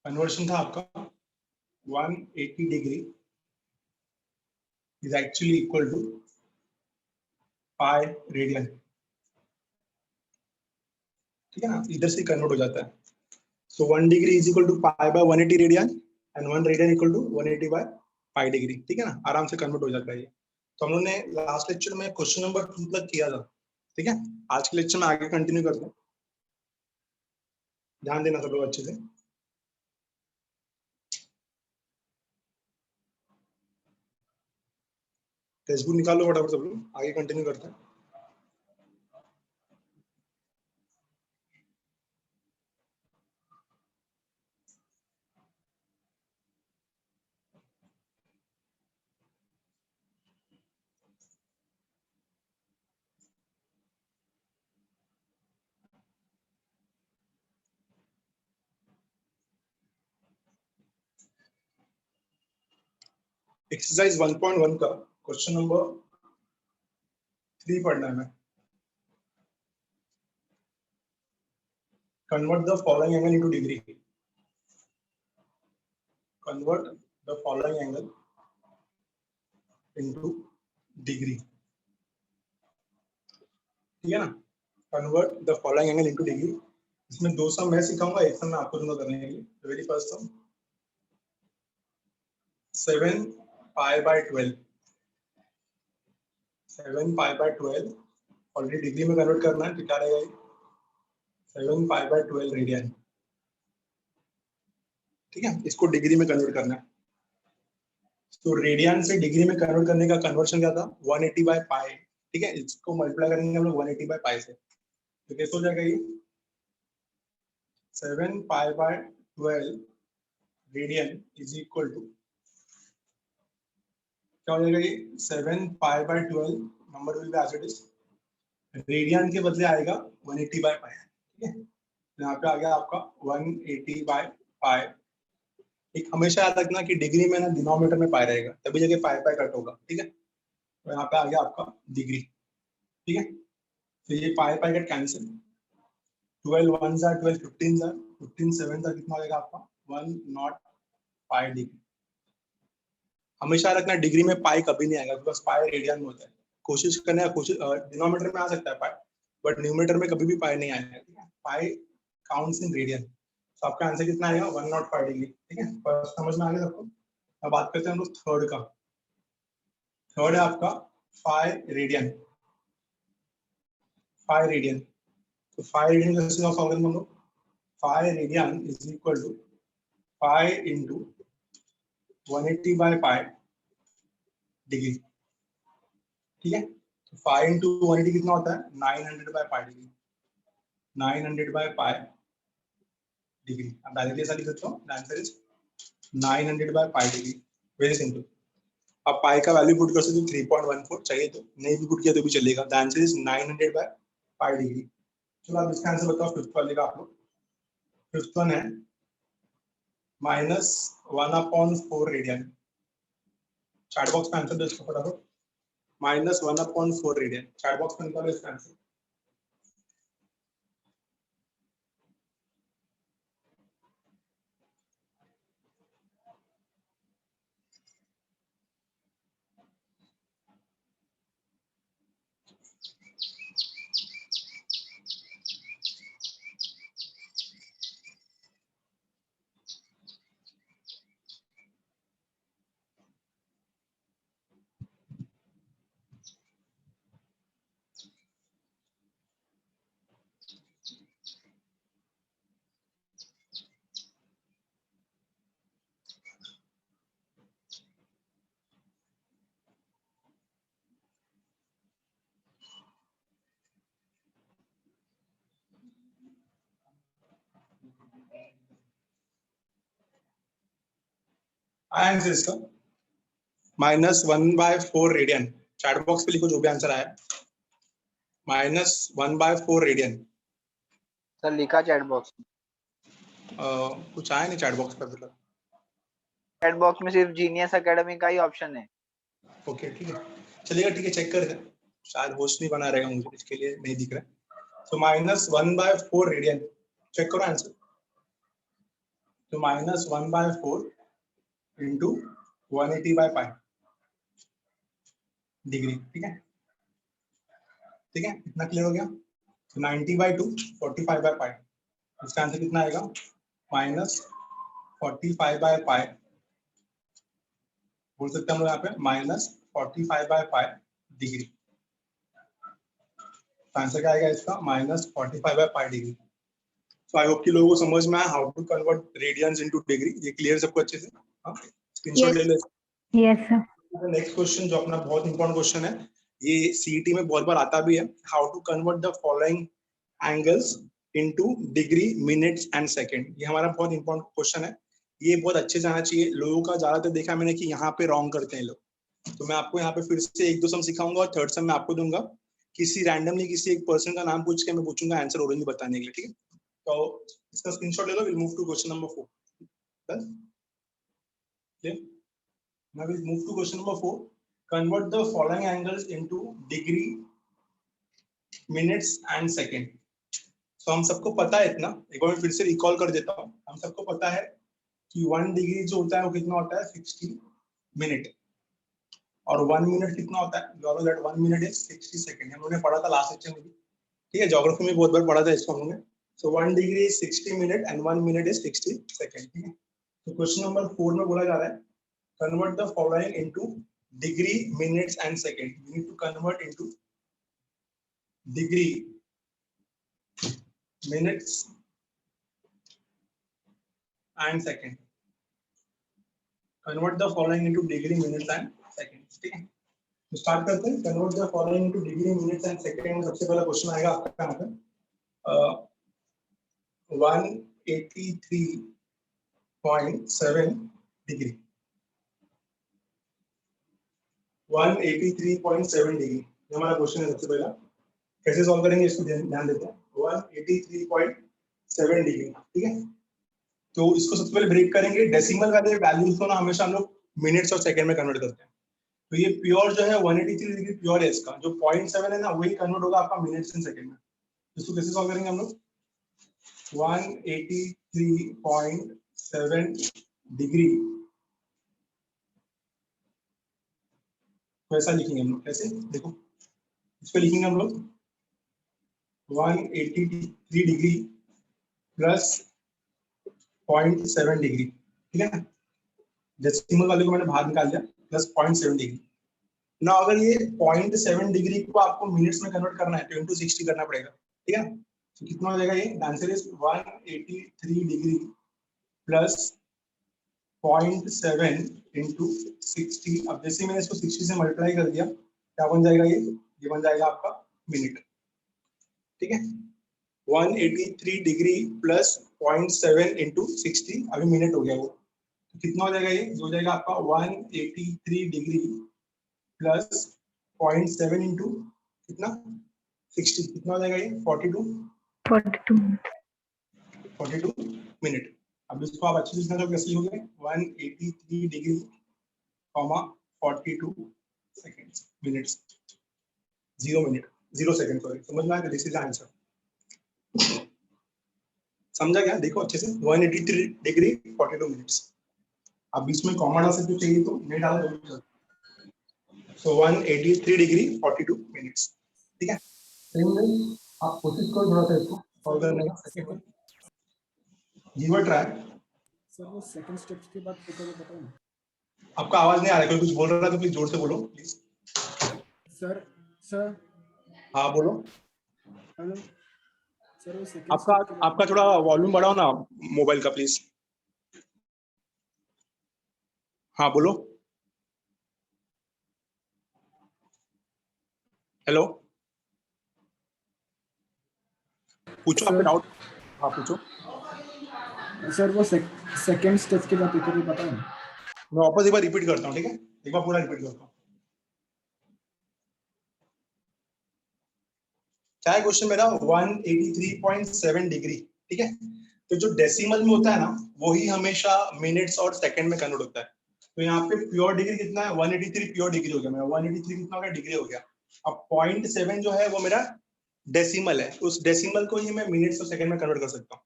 Conversion था आपका 180 degree is actually equal to pi radian. ठीक है ना, इधर से कन्वर्ट हो जाता है। So 1 degree is equal to pi by 180 radian and 1 radian equal to 180 by pi degree. ठीक है ना, आराम से कन्वर्ट हो जाता है ये। तो हम लोगों ने लास्ट लेक्चर में क्वेश्चन नंबर 2 तक किया था। ठीक है, आज के लेक्चर में आगे कंटिन्यू करते हैं। ध्यान देना सब लोग अच्छे से। टेक्स्ट बुक निकाल लो फटाफट सब लोग, आगे कंटिन्यू करते हैं। एक्सरसाइज 1.1 का क्वेश्चन नंबर 3 पढ़ना है। Convert the following angle into degree. Convert the following angle into degree. ठीक है ना, convert the following angle into degree. इसमें दो सम मैं सिखाऊंगा, एक सम मैं आपको दूंगा करने के लिए। Very first sum 7 pi by 12। 7 pi by 12 already degree में कन्वर्ट करना है, तो क्या रहेगा 7 पाई बाय 12 रेडियन। ठीक है, इसको डिग्री में कन्वर्ट करना है। तो रेडियन से डिग्री में कन्वर्ट करने का कन्वर्शन क्या था 180 बाय पाई। ठीक है, इसको मल्टीप्लाई करेंगे हम लोग 180 बाय पाई से, तो कैसे हो जाएगा ये 7 pi by 12 radian is equal to क्या हो जाएगा ये 7 pi by 12 number will be as it is, radian के बदले आएगा 180 बाय पाई। ठीक है, यहाँ पे आ गया आपका 180 बाय पाई। एक हमेशा याद रखना कि डिग्री में ना डिनोमिनेटर में पाई रहेगा, तभी जगह पाई पाई कट होगा। ठीक है, तो यहाँ पे आ गया आपका डिग्री। ठीक है, तो ये पाई पाई कट कैंसिल, 12 1 जा 12 15 जा 15 7 जा कितना आएगा आपका 105 डिग्री। हमेशा रखना डिग्री में पाई कभी नहीं आएगा, बिकॉज पाई रेडियन में होता है। कोशिश करना है, कोशिश डिनोमिनेटर में आ सकता है पाई, बट न्यूमरेटर में कभी भी पाई नहीं आएगा। ठीक है, पाई काउंट्स इन रेडियन। तो आपका आंसर कितना आएगा 105 डिग्री। ठीक है, फर्स्ट समझ में आ गया सबको। अब बात करते हैं हम लोग थर्ड का। थर्ड है आपका 5 रेडियन। 5 रेडियन, तो 5 रेडियन का कैसे सॉल्व करेंगे हम लोग 5 radian is equal to 5 into 180 by pi degree. ठीक है, तो 5 इंटू 180 कितना होता है 900 bye pi degree. 900 bye pi degree. अब डायरेक्टली ऐसा लिख सकते हो, answer is 900 bye pi degree. Very simple. अब पाई का वैल्यू पुट कर सकते हो 3.14, चाहिए तो नहीं भी पुट किया तो भी चलेगा। The answer is 900 bye pi degree. चलो अब इसका आंसर बताओ फिफ्थ वाले का आप लोग। फिफ्थ वन है -1/4 रेडियन। चैट बॉक्स में आंसर दो इसका फटाफट। -1/4 रेडियन, चैट बॉक्स में निकालो इसका आंसर। आंसर इसका -1/4 रेडियन। चैट बॉक्स पे लिखो जो भी आंसर आया। -1/4 रेडियन। सर लिखा चैट बॉक्स में। कुछ आया नहीं चैट बॉक्स पर मतलब। चैट बॉक्स में सिर्फ जीनियस एकेडमी का ही ऑप्शन है। ओके ठीक है, चलिएगा, ठीक है, चेक कर दें। शायद होस्ट नहीं बना रहेगा मुझे, इसके लिए नहीं दिख रहा है। तो -1/4 रेडियन चेक करो आंसर। तो -1/4 इंटू 180/π डिग्री। ठीक है, ठीक है, इतना क्लियर हो गया। तो 90/2 45/π, इसका आंसर कितना आएगा? -45/π। बोल सकते हैं हम लोग यहाँ पे -45/π डिग्री। आंसर क्या आएगा इसका? -45/π डिग्री। तो आई होप कि लोगों को समझ में आया how to convert radians into degree. ये क्लियर सबको अच्छे से? हाँ, स्क्रीनशॉट ले लो। Yes sir. नेक्स्ट क्वेश्चन जो अपना बहुत इंपॉर्टेंट क्वेश्चन है, ये सीईटी में बहुत बार आता भी है। How to convert the following angles into degree, minutes and second. ये हमारा बहुत इंपॉर्टेंट क्वेश्चन है। ये बहुत अच्छे से आना चाहिए। लोगों का ज्यादातर देखा मैंने कि यहाँ पे रॉन्ग करते हैं लोग। तो मैं आपको यहाँ पे फिर से 1-2 सम सिखाऊंगा और थर्ड सम मैं आपको दूंगा। किसी रैंडमली किसी एक पर्सन का नाम पूछ के मैं पूछूंगा आंसर ओरली बताने के लिए। ठीक है, तो इसका स्क्रीनशॉट ले लो। Will move to question number 4। Done? Clear? Now we'll move to question number 4. Convert the following angles into degree, minutes and second. So हम सबको पता है इतना, एक बार मैं फिर से रिकॉल कर देता हूँ। हम सबको पता है कि 1 डिग्री जो होता है वो कितना होता है? 60 मिनट। और 1 मिनट कितना होता है? You know that 1 minute is 60 second. हम लोगों ने पढ़ा था लास्ट सेक्शन में भी। ठीक है, ज्योग्राफी में बहुत बार पढ़ा था इसको हम लोगों ने। So 1 degree is 60 minute and 1 minute is 60 second. ठीक है, तो क्वेश्चन नंबर 4 में बोला जा रहा है convert the following into degree, minutes and second. We need to convert into degree, minutes and second. Convert the following into degree, minutes and seconds. ठीक है, तो स्टार्ट करते हैं। convert the following into degree, minutes and second। सबसे पहला question आएगा आपका यहाँ पे 183.7 डिग्री। 183.7 डिग्री हमारा क्वेश्चन है। सबसे पहला कैसे सॉल्व करेंगे इसको ध्यान देते हैं। 183.7 डिग्री। ठीक है, तो इसको सबसे पहले ब्रेक करेंगे। डेसिमल वाले वैल्यूज को ना हमेशा हम लोग मिनट्स और सेकंड में कन्वर्ट करते हैं। तो ये प्योर जो है 183 डिग्री प्योर है। इसका जो 0.7 है ना वही कन्वर्ट होगा आपका मिनट्स एंड सेकंड में। इसको कैसे सॉल्व करेंगे हम लोग? 183.7 डिग्री तो ऐसा लिखेंगे हम लोग। कैसे? देखो, इस पे लिखेंगे हम लोग 183 डिग्री प्लस 0.7 डिग्री। ठीक है, डेसिमल वाले को मैंने बाहर निकाल दिया, प्लस 0.7 डिग्री। ना अगर ये 0.7 डिग्री को आपको मिनट्स में कन्वर्ट करना है तो इंटू 60 करना पड़ेगा। ठीक है, तो कितना हो जाएगा? ये answer is 183 degree plus 0.7 into 60। अब जैसे मैंने इसको 60 से मल्टीप्लाई कर दिया, क्या बन जाएगा? ये बन जाएगा आपका मिनट। ठीक है, 183 डिग्री प्लस 0.7 इंटू 60 अभी मिनट हो गया वो। तो कितना हो जाएगा? ये हो जाएगा आपका 183 डिग्री प्लस 0.7 इंटू कितना? 60। कितना हो जाएगा? ये 42 मिनट। अब इसको आप अच्छे से समझो कैसे हो गए। 183 degree comma 42 seconds minutes 0 minute 0 second. Sorry, समझ में आया? This is answer. समझा क्या? देखो अच्छे से 183 डिग्री 42 मिनट्स। अब बीच में कॉमा डाल सकते हो, चाहिए तो नहीं डालो तो भी चलता। सो 183 डिग्री 42 मिनट्स। ठीक है, आप कोशिश करो थोड़ा सा इसको सॉल्व करने का। Give a try. सर वो सेकंड स्टेप्स के बाद पेपर में बताओ ना। आपका आवाज नहीं आ रहा है, कोई कुछ बोल रहा है तो प्लीज जोर से बोलो प्लीज। सर हाँ बोलो। हेलो सर, वो सेकंड आपका थोड़ा वॉल्यूम बढ़ाओ ना मोबाइल का प्लीज। हाँ बोलो। हेलो, पूछो आपका डाउट। हाँ पूछो। सर वो सेकंड स्टेप्स के बाद पेपर में बताओ ना। मैं वापस एक बार रिपीट करता हूँ। ठीक है, एक बार पूरा रिपीट करता हूँ। क्या है क्वेश्चन मेरा? 183.7 डिग्री। ठीक है, तो जो डेसिमल में होता है ना वही हमेशा मिनट्स और सेकंड में कन्वर्ट होता है। तो यहाँ पे प्योर डिग्री कितना है? 183 प्योर डिग्री हो गया मेरा। 183 कितना हो गया? डिग्री हो गया। अब 0.7 जो है वो मेरा डेसिमल है। उस डेसिमल को ही मैं मिनट्स और सेकंड में कन्वर्ट कर सकता हूँ।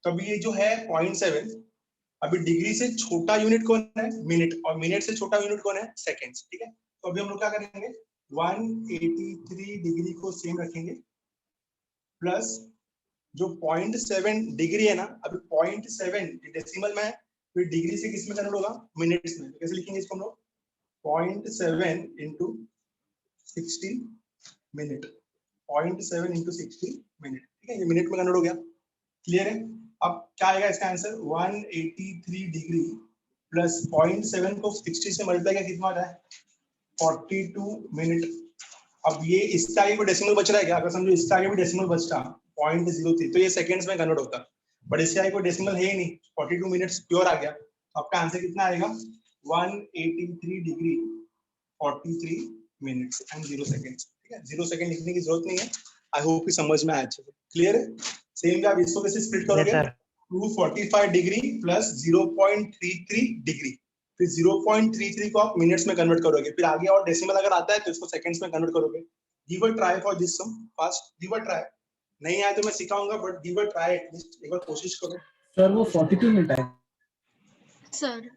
कभी ये जो है 0.7, अभी डिग्री से छोटा यूनिट कौन है? मिनट, और मिनट से छोटा यूनिट कौन है? सेकेंड्स। ठीक है, तो अभी हम लोग क्या करेंगे, 183 डिग्री को सेम रखेंगे प्लस जो 0.7 डिग्री है ना, अभी 0.7 डेसिमल में है, फिर डिग्री से किस में कन्वर्ट होगा? मिनट्स में। कैसे लिखेंगे इसको हम लोग? 0.7 इंटू 60 मिनट, 0.7 इंटू 60 मिनट। ठीक है, ये मिनट में कन्वर्ट हो गया। क्लियर है? अब क्या आएगा इसका आंसर? 183 डिग्री प्लस 0.7 को 60 से मल्टीप्लाई किया, कितना आ रहा है? 42 मिनट। अब ये इसका आगे कोई डेसिमल बच रहा है क्या? अगर समझो इसका आगे भी डेसिमल बच रहा 0.03, तो ये सेकंड्स में कन्वर्ट होता, बट इसके आगे कोई डेसिमल है ही नहीं, 42 मिनट्स प्योर आ गया। तो आपका आंसर कितना आएगा? 183 डिग्री 43 मिनट्स एंड 0 सेकंड्स। ठीक है, 0 सेकंड लिखने की जरूरत नहीं है। आई होप कि समझ में आया अच्छे से। क्लियर है? सेम आप इसको कैसे स्प्लिट करोगे? 245 डिग्री प्लस 0.33 डिग्री, फिर 0.33 को आप मिनट्स में कन्वर्ट करोगे, फिर आगे और डेसिमल अगर आता है तो इसको सेकंड्स में कन्वर्ट करोगे। Give a try for this sum fast, give a try. नहीं आए तो मैं सिखाऊंगा, but give a try, at least एक बार कोशिश करो। सर वो 42 मिनट है सर।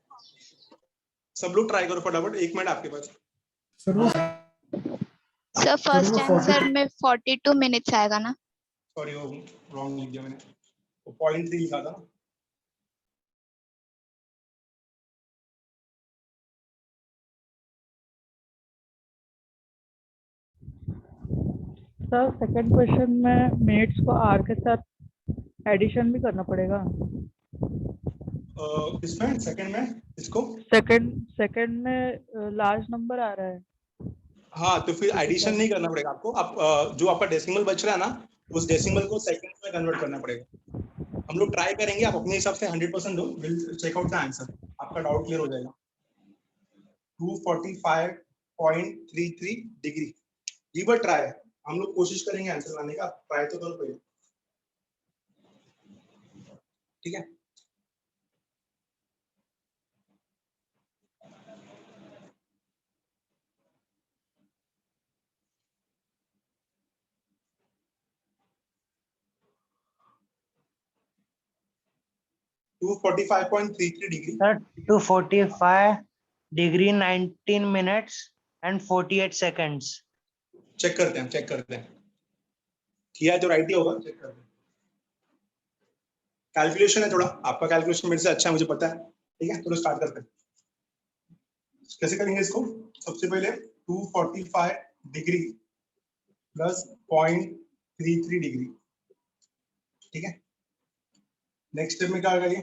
सब लोग ट्राई करो फटाफट, 1 मिनट आपके पास। सर वो सर फर्स्ट वो आंसर में 42 मिनट्स आएगा ना? सॉरी, वो रॉन्ग लिख दिया मैंने, वो 0.3 लिखा था। सर सेकंड क्वेश्चन में मिनट्स को आर के साथ एडिशन भी करना पड़ेगा। किसमें? सेकंड में? इसको सेकंड में लार्ज नंबर आ रहा है। हाँ, तो फिर एडिशन नहीं करना पड़ेगा आपको। आप जो आपका डेसिमल बच रहा है ना, उस डेसिमल को सेकंड्स में कन्वर्ट करना पड़ेगा। हम लोग ट्राई करेंगे, आप अपने हिसाब से 100% दो, will check out the answer, आपका डाउट क्लियर हो जाएगा। 245.33 डिग्री, गिव अ ट्राई। हम लोग कोशिश करेंगे आंसर लाने का, ट्राई तो करो पहले। ठीक है, two 45.33 degree. Sir, 245 degree 19 minutes and 48 seconds. Check करते हैं, चेक करते हैं, किया है तो राइट ही होगा। चेक करते हैं, कैलकुलेशन है थोड़ा, आपका कैलकुलेशन मेरे से अच्छा है, मुझे पता है। ठीक है, चलो स्टार्ट करते हैं। कैसे करेंगे इसको? सबसे पहले 245 डिग्री प्लस 0.33 डिग्री। ठीक है, नेक्स्ट स्टेप में क्या होगा? ये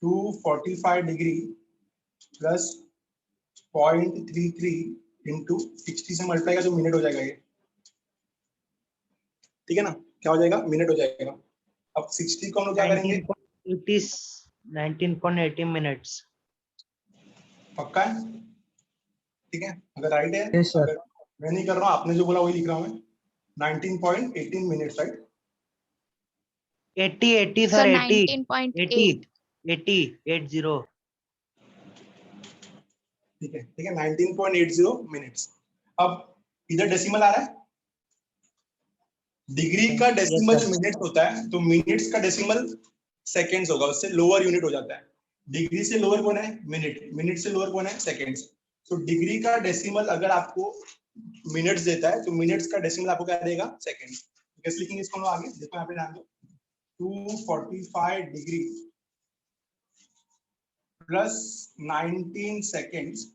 245 डिग्री प्लस 0.33 इंटू 60 से मल्टीप्लाई का जो मिनट हो जाएगा ये। ठीक है ना, क्या हो जाएगा? मिनट हो जाएगा। अब 60 को हम लोग क्या करेंगे? 19.80 minutes. पक्का है? ठीक है, अगर राइट है, Yes, sir. अगर मैं नहीं कर रहा हूँ, आपने जो बोला वही लिख रहा हूँ मैं। 19.18 मिनट्स, राइट? 80 sir sir, 80 19.8। 80. ठीक है, ठीक है, 19.80 मिनट्स। अब इधर डेसिमल आ रहा है, डिग्री का डेसिमल sir. मिनट्स होता है, तो मिनट्स का डेसिमल सेकेंड्स होगा, उससे लोअर यूनिट हो जाता है। डिग्री से लोअर कौन है? मिनट। मिनट से लोअर कौन है? सेकेंड्स। तो डिग्री का डेसिमल अगर आपको मिनट्स देता है, तो मिनट्स का डेसिमल आपको क्या देगा? सेकेंड्स। कैसे लिखेंगे इसको हम लोग आगे? देखो यहाँ पे ध्यान दो, 245 degree plus 19 seconds,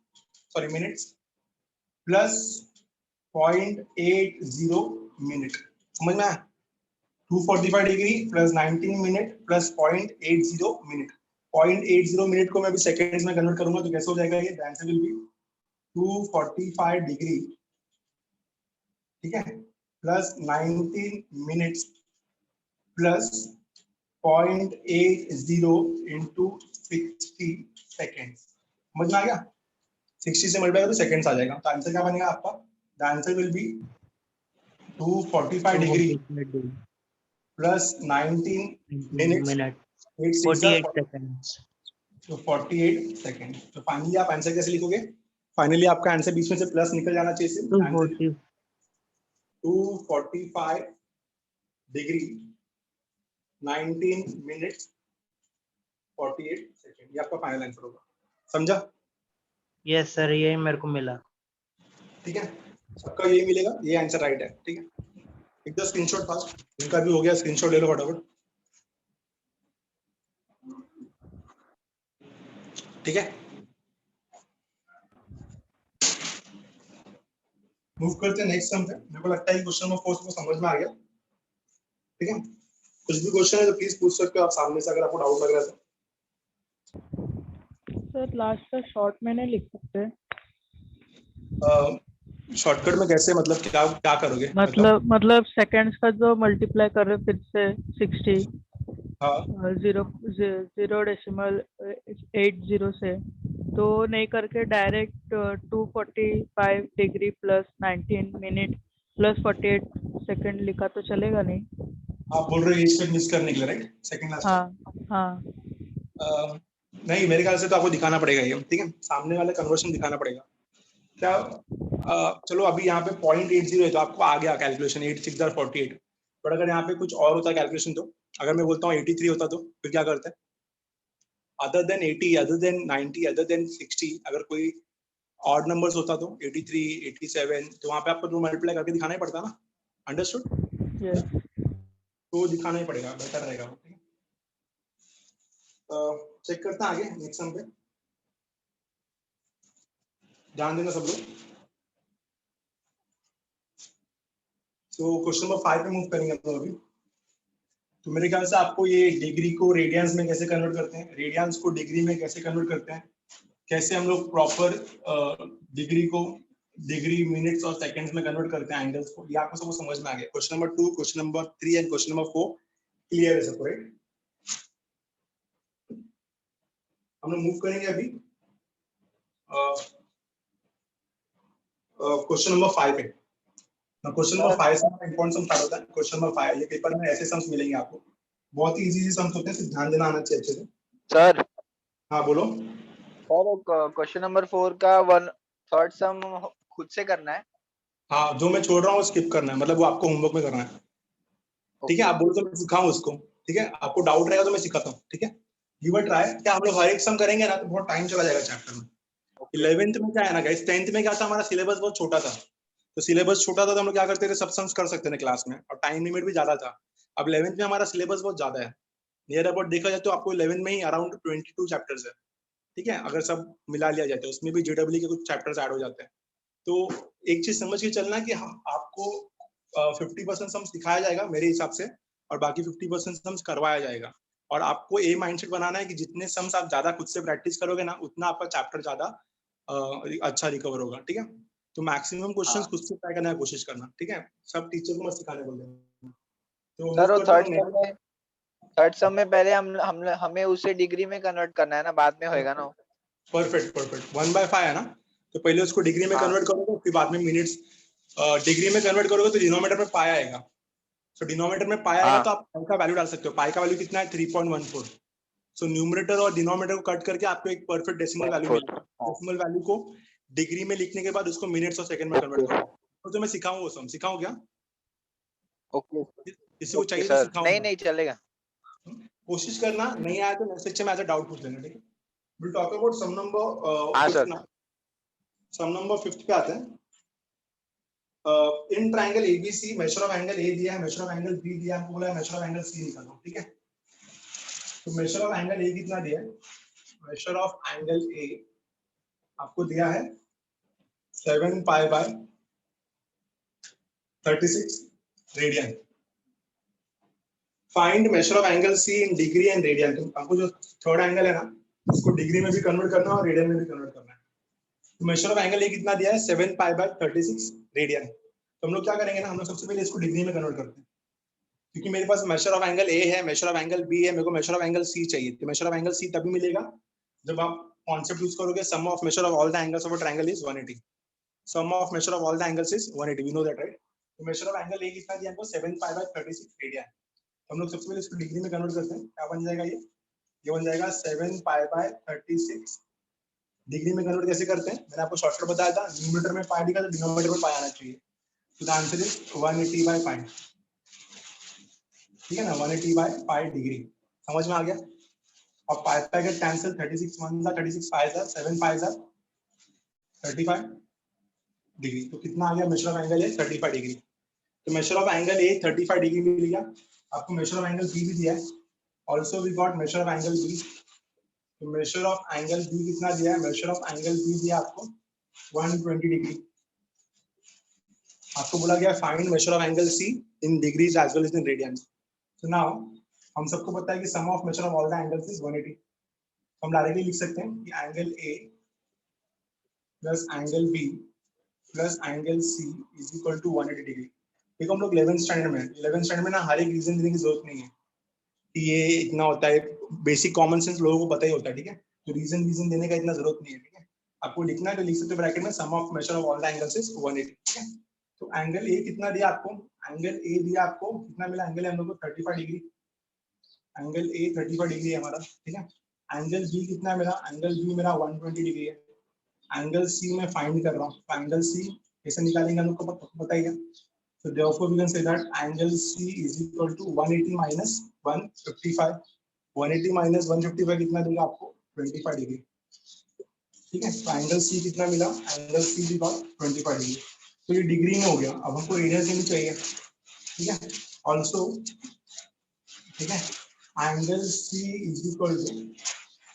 sorry minutes, plus 0.80 minute. समझ में आया? 245 degree plus 19 minute plus 0.80 minute. 0.80 minute को मैं अभी सेकेंड्स में कन्वर्ट करूंगा, तो कैसे हो जाएगा ये? The answer will be 245 degree, ठीक है, plus 19 minutes plus 0.80 into 60 seconds. समझ में आ गया? 60 से मल्टीप्लाई तो सेकेंड्स आ जाएगा। तो आंसर क्या बनेगा आपका? The answer will be 245 degree plus 19 minutes, 48 seconds. तो 48 सेकेंड। तो फाइनली आप आंसर कैसे लिखोगे? फाइनली आपका आंसर बीच में से प्लस निकल जाना चाहिए। 245 डिग्री 19 मिनट्स 48 सेकेंड, ये आपका फाइनल आंसर होगा। समझा? यस सर, यही मेरे को मिला। ठीक है, सबका यही मिलेगा, ये आंसर राइट है। ठीक है, एक दो स्क्रीनशॉट फास्ट, इनका भी हो गया, स्क्रीनशॉट ले लो फटाफट। ठीक है, मूव करते हैं नेक्स्ट सम पे। मेरे को लगता है कि क्वेश्चन नंबर 4 को समझ में आ गया। ठीक है, कुछ भी क्वेश्चन है तो प्लीज पूछ सकते हो आप सामने से, अगर आपको डाउट लग रहा है तो। सर लास्ट का शॉर्ट में नहीं लिख सकते? शॉर्टकट में कैसे, मतलब क्या क्या करोगे? मतलब सेकंड्स का जो मल्टीप्लाई कर रहे फिर से 60 हाँ 0.80 से, तो नहीं करके direct 245 degree plus 19 minute plus 48 second लिखा तो चलेगा नहीं? आप बोल रहे हो ये स्टेप मिस करने के लिए, राइट? Second last. हाँ नहीं, मेरे ख्याल से तो आपको दिखाना पड़ेगा ये। ठीक है, सामने वाला कन्वर्शन दिखाना पड़ेगा क्या। चलो अभी यहाँ पे 0.80 है तो आपको आ गया कैलकुलेशन 8 6 48, बट अगर यहाँ पे कुछ और होता कैलकुलेशन, तो अगर मैं बोलता हूँ 83 होता तो फिर क्या करते हैं? Other than 80, other than 90, other than 60, अगर कोई ऑड नंबर्स होता तो 83 87, तो वहाँ पे आपको जो मल्टीप्लाई करके दिखाना ही पड़ता ना। अंडरस्टूड? यस। तो दिखाना ही पड़ेगा, बेटर रहेगा। चेक करते हैं आगे नेक्स्ट सम पे, ध्यान देना सब लोग। तो क्वेश्चन नंबर 5 पे मूव करेंगे हम लोग अभी। तो मेरे ख्याल से आपको ये डिग्री को रेडियंस में कैसे कन्वर्ट करते हैं, रेडियंस को डिग्री में कैसे कन्वर्ट करते हैं, कैसे हम लोग प्रॉपर डिग्री को डिग्री मिनट्स और सेकंड्स में कन्वर्ट करते हैं एंगल्स को, ये आपको सबको समझ में आ गया। Question number 2, question number 3 and question number 4 clear है सबको, राइट? हम लोग मूव करेंगे अभी क्वेश्चन नंबर 5 पे। क्वेश्चन नंबर 5 से इंपॉर्टेंट सम स्टार्ट होता है। क्वेश्चन नंबर 5, ये पेपर में ऐसे सम्स मिलेंगे आपको, बहुत ही इजी सम्स होते हैं, सिर्फ ध्यान देना आना चाहिए अच्छे से। सर हाँ बोलो। सर क्वेश्चन नंबर 4 का 1/3 सम खुद से करना है? हाँ, जो मैं छोड़ रहा हूँ स्किप करना है, मतलब वो आपको होमवर्क में करना है। ठीक है, आप बोलो तो मैं सिखाऊं उसको। ठीक है, आपको डाउट रहेगा तो मैं सिखाता हूँ। ठीक है, गिव अ ट्राई। क्या हम लोग हर एक सम करेंगे ना तो बहुत टाइम चला जाएगा चैप्टर में। 11th में क्या है ना गाइस, 10th में क्या था, हमारा सिलेबस बहुत छोटा था। तो सिलेबस छोटा था तो हम लोग क्या करते थे, सब सम्स कर सकते थे क्लास में, और टाइम लिमिट भी ज्यादा था। अब 11th में हमारा सिलेबस बहुत ज्यादा है, नियर अबाउट देखा जाए तो आपको 11th में ही अराउंड 22 चैप्टर्स है। ठीक है, अगर सब मिला लिया जाए तो उसमें भी जेडब्ल्यू के कुछ चैप्टर्स ऐड हो जाते हैं। तो एक चीज समझ के चलना कि आपको 50% सम्स दिखाया जाएगा मेरे हिसाब से, और बाकी 50% सम्स करवाया जाएगा। और आपको ये माइंडसेट बनाना है कि जितने सम्स आप ज्यादा खुद से प्रैक्टिस करोगे ना, उतना आपका चैप्टर ज्यादा अच्छा रिकवर होगा। ठीक है, तो मैक्सिमम क्वेश्चंस खुद से ट्राई करने की कोशिश करना। ठीक है, सब टीचर को मत सिखाने बोल देना। तो सर वो थर्ड थर्ड सम में पहले हमें उसे डिग्री में कन्वर्ट करना है ना, बाद में होएगा ना? परफेक्ट 1/5 है ना, तो पहले उसको डिग्री में कन्वर्ट करोगे, फिर बाद में मिनट्स। डिग्री में कन्वर्ट करोगे तो डिनोमिनेटर में पाई आएगा। सो डिनोमिनेटर में पाई आएगा तो आप पाई का वैल्यू डाल सकते हो। पाई का वैल्यू कितना है? 3.14। सो न्यूमरेटर और डिनोमिनेटर को कट करके आपको एक परफेक्ट डेसिमल वैल्यू मिलेगा। डेसिमल वैल्यू को डिग्री में लिखने के बाद उसको मिनट्स और सेकंड में कन्वर्ट करो। तो मैं सिखाऊं वो सम, सिखाऊं क्या? ओके किसी को चाहिए तो सर। सिखाऊंगा। नहीं चलेगा। कोशिश करना, नहीं आया तो मैसेज में एज अ डाउट पूछ लेना। ठीक है, will talk about sum number हाँ 5 सर। ना। सम नंबर 5 पे आते हैं। In triangle ABC major of angle ए दिया है, मेजर ऑफ एंगल बी दिया है, हमको बोला है मेजर ऑफ एंगल सी निकालो। ठीक है, तो मेजर ऑफ एंगल ए कितना दिया है? मेजर ऑफ एंगल ए आपको दिया है 7 pi by 36 radian. Find measure of angle C in degree and radian. तो आपको जो थर्ड एंगल है ना, उसको डिग्री में भी कन्वर्ट करना है और रेडियन में भी कन्वर्ट करना है। तो मेजर ऑफ एंगल ए कितना दिया है? 7 पाई बाय 36 रेडियन। तो हम लोग क्या करेंगे ना, हम लोग सबसे पहले इसको डिग्री में कन्वर्ट करते हैं, क्योंकि मेरे पास मेजर ऑफ एंगल ए है, मेजर ऑफ एंगल बी है, मेरे को मेजर ऑफ एंगल सी चाहिए। तो मेजर ऑफ एंगल सी तभी मिलेगा जब आप कॉन्सेप्ट यूज करोगे, sum of measure of all the angles of a triangle is 180। Sum of measure of all the angles is 180, we know that, right? तो measure of angle A कितना दिया हमको? 7 pi by 36 radian. हम लोग सबसे पहले इसको डिग्री में कन्वर्ट करते हैं। क्या बन जाएगा ये बन जाएगा 7 पाई बाय 36। डिग्री में कन्वर्ट कैसे करते हैं? मैंने आपको शॉर्टकट बताया था, न्यूमरेटर में पाई लिखा तो डिनोमिनेटर में पाई आना चाहिए। तो द आंसर इज 180 बाय पाई। ठीक है ना, 180 बाय पाई डिग्री, समझ में आ गया। और पाई पाई गेट कैंसिल, 36 1 जा 36 5 जा 7 5 जा 35 डिग्री, तो कितना आ गया measure of angle A 35 degree. तो measure of angle A 35 degree मिल गया। आपको मेजर ऑफ एंगल बी भी दिया है, also we got measure of angle B. तो मेजर ऑफ एंगल बी कितना दिया है, मेजर ऑफ एंगल बी दिया आपको 120 डिग्री। आपको बोला गया find measure of angle C in degrees as well as in radians. So now हम सबको पता है कि sum of measure of all the angles is 180। हम डायरेक्टली लिख सकते हैं कि angle A plus angle B plus angle C is equal to 180 degree. देखो हम लोग 11th स्टैंडर्ड में 11th स्टैंडर्ड में ना हर एक रीजन देने की जरूरत नहीं है कि ये इतना होता है, बेसिक कॉमन सेंस लोगों को पता ही होता है, ठीक है। तो रीजन देने का इतना जरूरत नहीं है, ठीक है। आपको लिखना है तो लिख सकते हो ब्रैकेट में sum of measure of all the angles is 180, ठीक है। तो एंगल ए कितना दिया आपको, एंगल ए दिया आपको कितना मिला, एंगल हम लोग को 35 डिग्री, एंगल ए 35 डिग्री है हमारा, ठीक है। एंगल बी कितना मिला, एंगल बी मेरा 120 डिग्री है। एंगल सी मैं फाइंड कर रहा हूँ, तो एंगल सी कैसे निकालेंगे हम लोग को बताइए। So therefore we can say that angle C is equal to 180 minus 155. 180 minus 155 कितना देगा आपको 25 डिग्री, ठीक है। तो एंगल C कितना मिला, एंगल C भी 25 डिग्री। तो ये डिग्री में हो गया, अब हमको रेडियंस में भी चाहिए, ठीक है। ऑल्सो ठीक है, angle C is equal to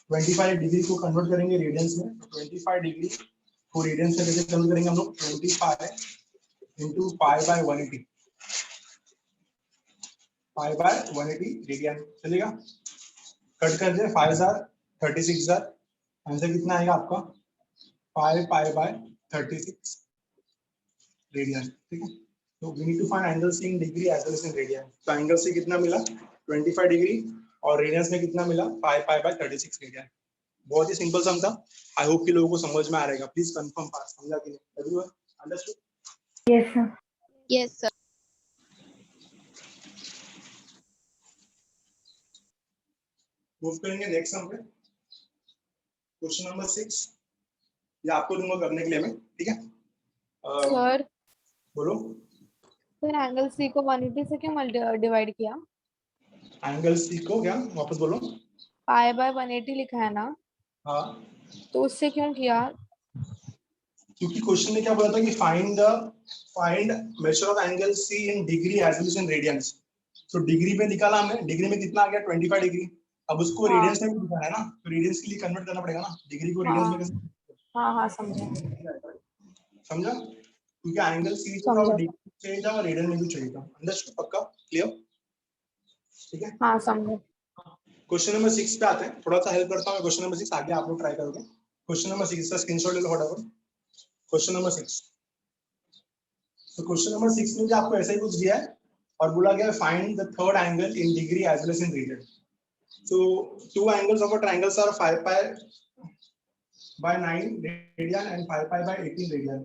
25 degree को कन्वर्ट करेंगे रेडियंस में। 25 डिग्री को रेडियंस में कैसे कन्वर्ट करेंगे हम लोग, 25 into pi by 180, pi by 180 radian चलेगा। कट कर दे 5 जार 36 जार, आंसर कितना आएगा आपका 5 pi by 36 रेडियन, ठीक है। तो we need to find angle C in degree as well as in radian. तो एंगल सी कितना मिला 25 डिग्री और रेडियंस में कितना मिला 5 pi by 36 रेडियन। बहुत ही सिंपल सम था, आई होप कि लोगों को समझ में आ रहेगा। प्लीज कंफर्म पास, समझा कि नहीं, everyone understood? Yes, sir. Yes, sir. Move करेंगे नेक्स्ट सम पे, क्वेश्चन नंबर 6। ये आपको दूंगा करने के लिए मैं, ठीक है। सर बोलो। सर एंगल सी को 180 से क्यों डिवाइड किया? एंगल सी को क्या, वापस बोलो। पाई बाय 180 लिखा है ना, हाँ, तो उससे क्यों किया? क्योंकि क्वेश्चन में क्या बोला था कि find measure of angle C in degree as well as in radians. तो डिग्री में निकाला हमने, डिग्री में कितना आ गया 25 डिग्री। अब उसको हाँ। रेडियंस में भी दिखाना है ना, तो रेडियंस के लिए कन्वर्ट करना पड़ेगा ना, डिग्री को रेडियंस में कैसे। हाँ हाँ समझा समझा, क्योंकि एंगल सी समझा। डिग्री चाहिए था और रेडियन में भी चाहिए था। अंडरस्टूड, पक्का क्लियर, ठीक है। हाँ समझा। क्वेश्चन नंबर 6 पे आते हैं, थोड़ा सा हेल्प करता हूं मैं। क्वेश्चन नंबर 6 आगे आप लोग ट्राई करोगे। क्वेश्चन नंबर 6 का स्क्रीनशॉट ले लो फटाफट। क्वेश्चन नंबर 6, तो क्वेश्चन नंबर 6 में भी आपको ऐसा ही कुछ दिया है और बोला गया find the third angle in degree as well as in radian. So two angles of a triangles are 5 pi by 9 radian and 5 pi by 18 radian.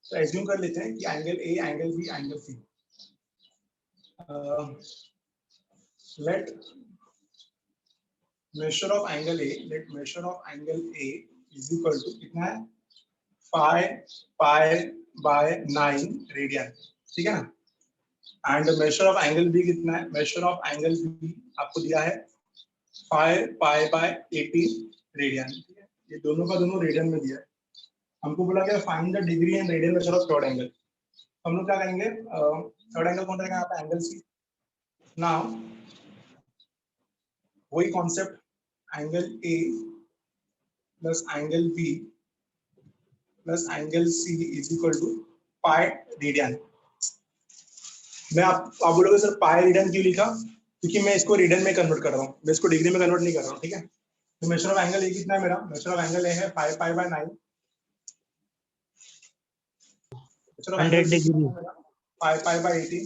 तो एज्यूम कर लेते हैं कि angle A, angle B, angle C. Let measure of angle A, let measure of angle A is equal to कितना है 5 pi by 9 radian, ठीक है ना। And measure of angle B कितना है, measure of angle B आपको दिया है 5 pi by 18 रेडियन, ठीक है। ये दोनों का दोनों रेडियन में दिया है। हमको बोला गया find the degree and radian measure of third angle. हम लोग क्या करेंगे, थर्ड एंगल कौन रहेगा यहाँ पे, एंगल सी। नाउ वही concept, angle A plus angle B plus angle C is equal to pi radian. मैं आप बोलोगे सर पाई रेडियन क्यों लिखा, क्योंकि मैं इसको रेडियन में कन्वर्ट कर रहा हूँ, मैं इसको डिग्री में कन्वर्ट नहीं कर रहा हूँ, ठीक है। तो मेजर ऑफ एंगल ए कितना है मेरा, मेजर ऑफ एंगल ए है 5 pi by 9, 100 degree, 5 pi by 18।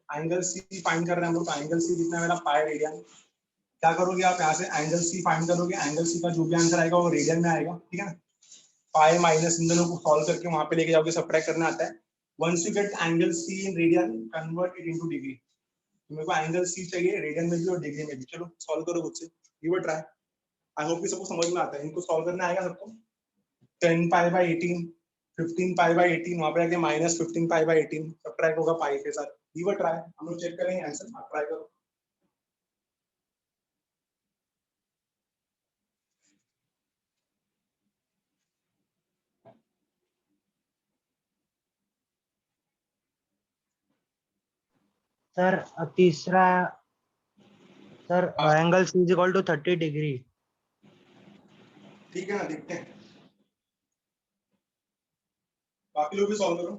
Angle C find कर रहे हैं हम लोग, तो एंगल सी कितना है मेरा पाई रेडियन। क्या करोगे आप यहाँ से एंगल सी फाइंड करोगे, एंगल सी का जो भी आंसर आएगा वो रेडियन में आएगा, ठीक है ना। पाई माइनस इन दोनों को सॉल्व करके वहां पे लेके जाओगे, सब्ट्रैक्ट करना आता है। Once you get angle C in radian convert it into degree. तो मेरे को एंगल सी चाहिए रेडियन में भी और डिग्री में भी। चलो सॉल्व करो खुद से, give a try. I hope कि सबको समझ में आता है, इनको सॉल्व करना आएगा सबको। 10 pi by 18, 15 pi by 18, वहां पे आके माइनस 15 pi by 18 सब्ट्रैक्ट होगा पाई के साथ, गिव अ ट्राई, हम लोग चेक करेंगे आंसर, आप ट्राई करो। सर तीसरा sir angle C is equal to 30 degree. ठीक है ना, देखते हैं बाकी लोग भी सॉल्व करो।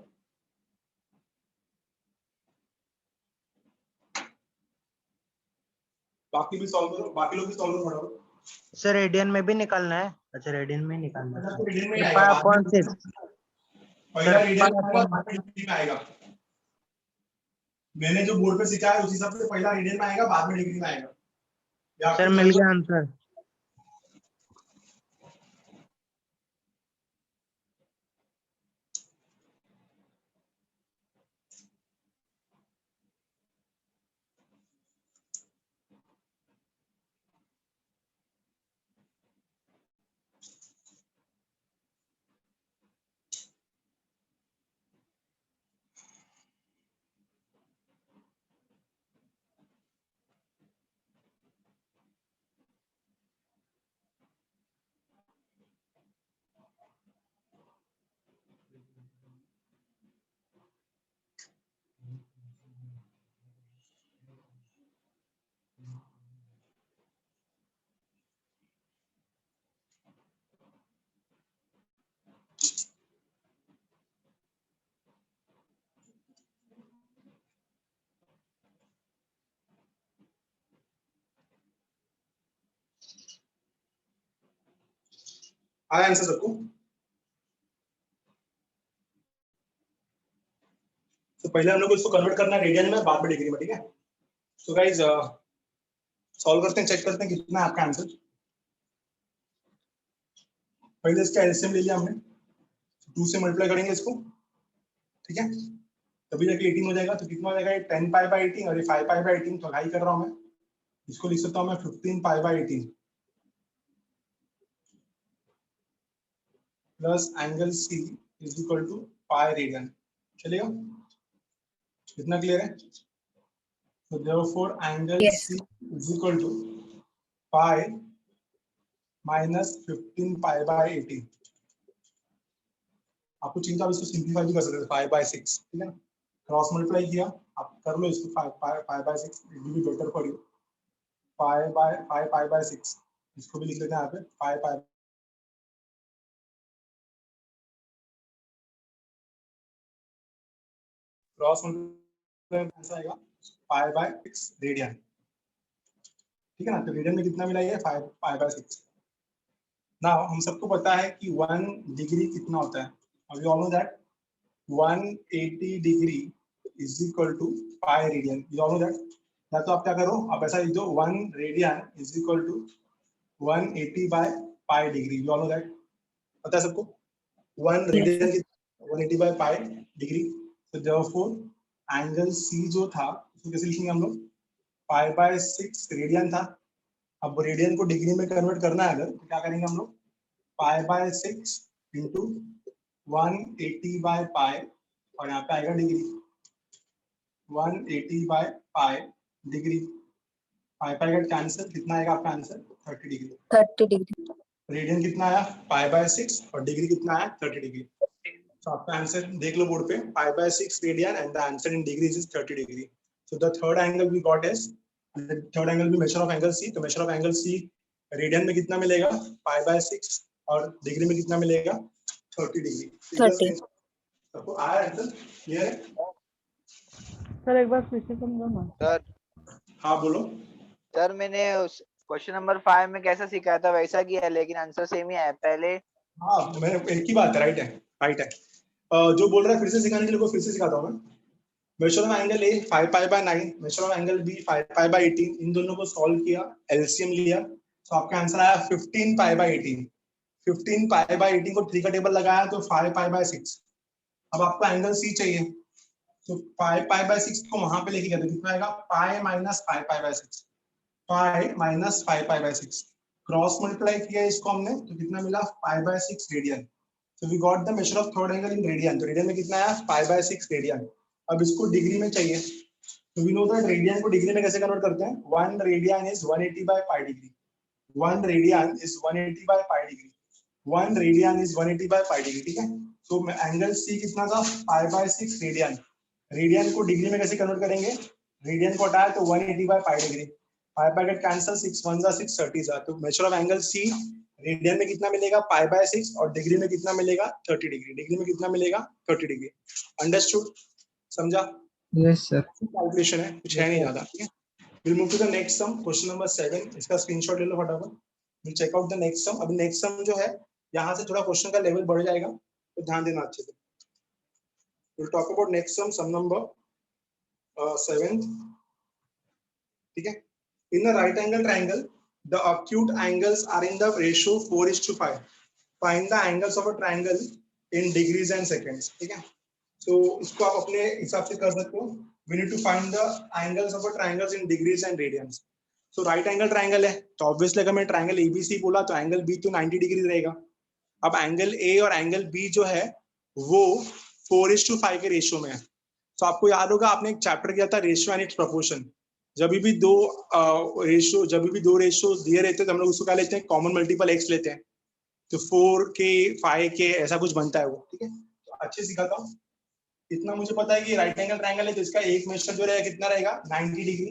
बाकी लोग भी सॉल्व करो फटाफट। सर रेडियन में भी निकालना है? अच्छा रेडियन में निकालना अच्छा, है। तो रीडिंग में ही आएगा, बाद में 5.6 पहला सर, रीडिंग आएगा, बाद में डिग्री में आएगा। मैंने जो बोर्ड पे सिखाया है उस हिसाब से पहला रीडिंग में आएगा, बाद में डिग्री में आएगा। या सर आपको मिल समझ- गया आंसर। आया आंसर सबको? तो पहले हम लोग इसको कन्वर्ट करना है रेडियन में, बाद में डिग्री में, ठीक है? तो गाइस सॉल्व करते हैं, चेक करते हैं कितना है आपका आंसर। पहले इसका एलसीएम ले लिया हमने, 2 से मल्टीप्लाई करेंगे इसको, ठीक है? तभी जाके 18 हो जाएगा। तो कितना हो जाएगा? 10 पाई बाई 18 और ये 5 पाई बाई 18, तो हाई कर रहा हूं मैं, इसको लिख सकता हूं मैं 15 pi by 18 plus angle C is equal to pi radian. चलेगा? कितना क्लियर है? So therefore angle Yes. C is equal to pi minus 15 pi by 18। आपको चाहिए तो आप इसको सिंप्लीफाई भी कर सकते हैं, 5 by 6, ठीक है? क्रॉस मल्टीप्लाई किया, आप कर लो इसको 5 by 6, it will be better for you. 5 by 6, इसको भी लिख लेते हैं यहाँ पे 5 pi। क्रॉस मल्टीप्लाई आंसर आएगा 5 by 6 रेडियन, ठीक है ना? तो रेडियन में कितना मिला? ये 5 by 6। नाउ हम सबको पता है कि 1 डिग्री कितना होता है, और we all know that 180 degree is equal to pi radian, we all know that. या तो आप क्या करो, आप ऐसा लिख दो 1 radian is equal to 180 by pi degree, we all know that. पता है सबको 1 रेडियन की 180 बाय पाई डिग्री। तो देयरफॉर एंगल सी जो था उसको कैसे लिखेंगे हम लोग? पाई बाय 6 रेडियन था, अब रेडियन को डिग्री में कन्वर्ट करना है अगर, तो क्या करेंगे हम लोग? पाई बाय 6 इंटू 180 बाय पाई, और यहाँ पे आएगा डिग्री, 180 बाय पाई डिग्री। पाई पाई का कैंसिल, कितना आएगा आपका आंसर? 30 डिग्री। 30 डिग्री। रेडियन कितना आया? पाई बाय 6, और डिग्री कितना आया? 30 डिग्री। तो आपका आंसर देख लो बोर्ड पे, pi by 6 radian and the answer in degrees is 30 degree. So the third angle we got is, third angle भी मेजर ऑफ एंगल सी, तो measure of angle C radian में कितना मिलेगा? पाई बाय 6, और degree में कितना मिलेगा? 30 डिग्री। 30। सबको आया आंसर? क्लियर है? सर एक बार फिर से समझो ना। सर हाँ बोलो। सर मैंने उस क्वेश्चन नंबर 5 में कैसा सिखाया था वैसा किया है, लेकिन आंसर सेम ही आया पहले। हाँ मैंने एक ही बात है, राइट है, राइट है। जो बोल रहा है फिर से सिखाने के लिए, वो फिर से सिखाता हूँ मैं। Measure of angle A 5 pi by 9, measure of angle B 5 pi by 18, इन दोनों को सॉल्व किया, एलसीएम लिया, तो आपका आंसर आया 15 पाई बाय 18। 15 पाई बाय 18 को 3 का टेबल लगाया तो 5 पाई बाय 6। अब आपको एंगल सी चाहिए, तो 5 पाई बाय 6 को वहां पे लेके गया तो कितना आएगा? Pi minus 5 pi by 6, pi minus 5 pi by 6। Cross multiply किया इसको हमने, तो कितना मिला? 5 by 6 radian. So we got the measure of third angle in radian, तो रेडियन में कितना आया? 5 by 6 रेडियन। अब इसको डिग्री में चाहिए, तो वी नो दैट रेडियन को डिग्री में कैसे कन्वर्ट करते हैं, 1 radian is 180 by pi degree, 1 radian is 180 by pi degree, 1 radian is 180 by pi degree, ठीक है। तो एंगल सी कितना था, पाई बाय 6 रेडियन, रेडियन को डिग्री में कैसे कन्वर्ट करेंगे, रेडियन को हटाया तो 180 by pi degree, pi pi get cancel, 6 1 जा 6 30 जा, तो measure of angle C radian में कितना मिलेगा, पाई बाय 6, और डिग्री में कितना मिलेगा, 30 डिग्री, डिग्री में कितना मिलेगा, 30 डिग्री। अंडरस्टूड, समझा? Yes sir. कैलकुलेशन है, कुछ है नहीं ज्यादा, ठीक है। Will move to the next sum, question number 7, इसका स्क्रीनशॉट ले लो फटाफट। Will check out the next sum. अभी नेक्स्ट सम जो है यहाँ से थोड़ा क्वेश्चन का लेवल बढ़ जाएगा, तो ध्यान देना अच्छे से। Will talk about next sum, sum number 7, ठीक है। In the right angle triangle the acute angles are in the ratio 4:5. Find the angles of a triangle in degrees and seconds, ठीक है। तो इसको आप अपने हिसाब से कर सकते हो। We need to find the angles of a triangles in degrees and radians. So right angle triangle है, तो ऑब्वियसली अगर मैं ट्रायंगल ABC बोला तो एंगल B तो 90 डिग्री रहेगा। अब एंगल A और एंगल B जो है वो 4:5 के रेशियो में है। तो आपको याद होगा, आपने एक चैप्टर किया था रेशियो एंड इट्स प्रोपोर्शन। जब भी दो रेशियो दिए रहते हैं तो हम लोग उसको क्या लेते हैं, कॉमन मल्टीपल x लेते हैं। तो 4k 5k ऐसा कुछ बनता है वो, ठीक है। तो अच्छे सिखाता हूँ। इतना मुझे पता है कि राइट एंगल ट्रायंगल है, तो इसका एक मेजर जो रहेगा कितना रहेगा, 90 डिग्री,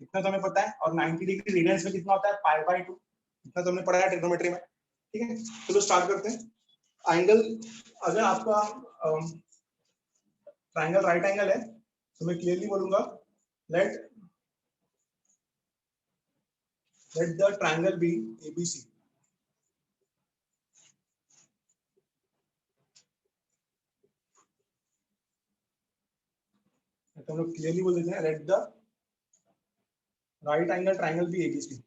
इतना तो हमें पता है। और 90 डिग्री रेडियंस में कितना होता है, पाई बाय 2, इतना तो हमने पढ़ा है ट्रिग्नोमेट्री में, ठीक है। चलो स्टार्ट करते हैं। एंगल, अगर आपका ट्रायंगल राइट एंगल है तो मैं क्लियरली बोलूंगा, late the triangle be ABC. तो हम लोग क्लियरली बोल देते हैं, let the right angle triangle be ABC.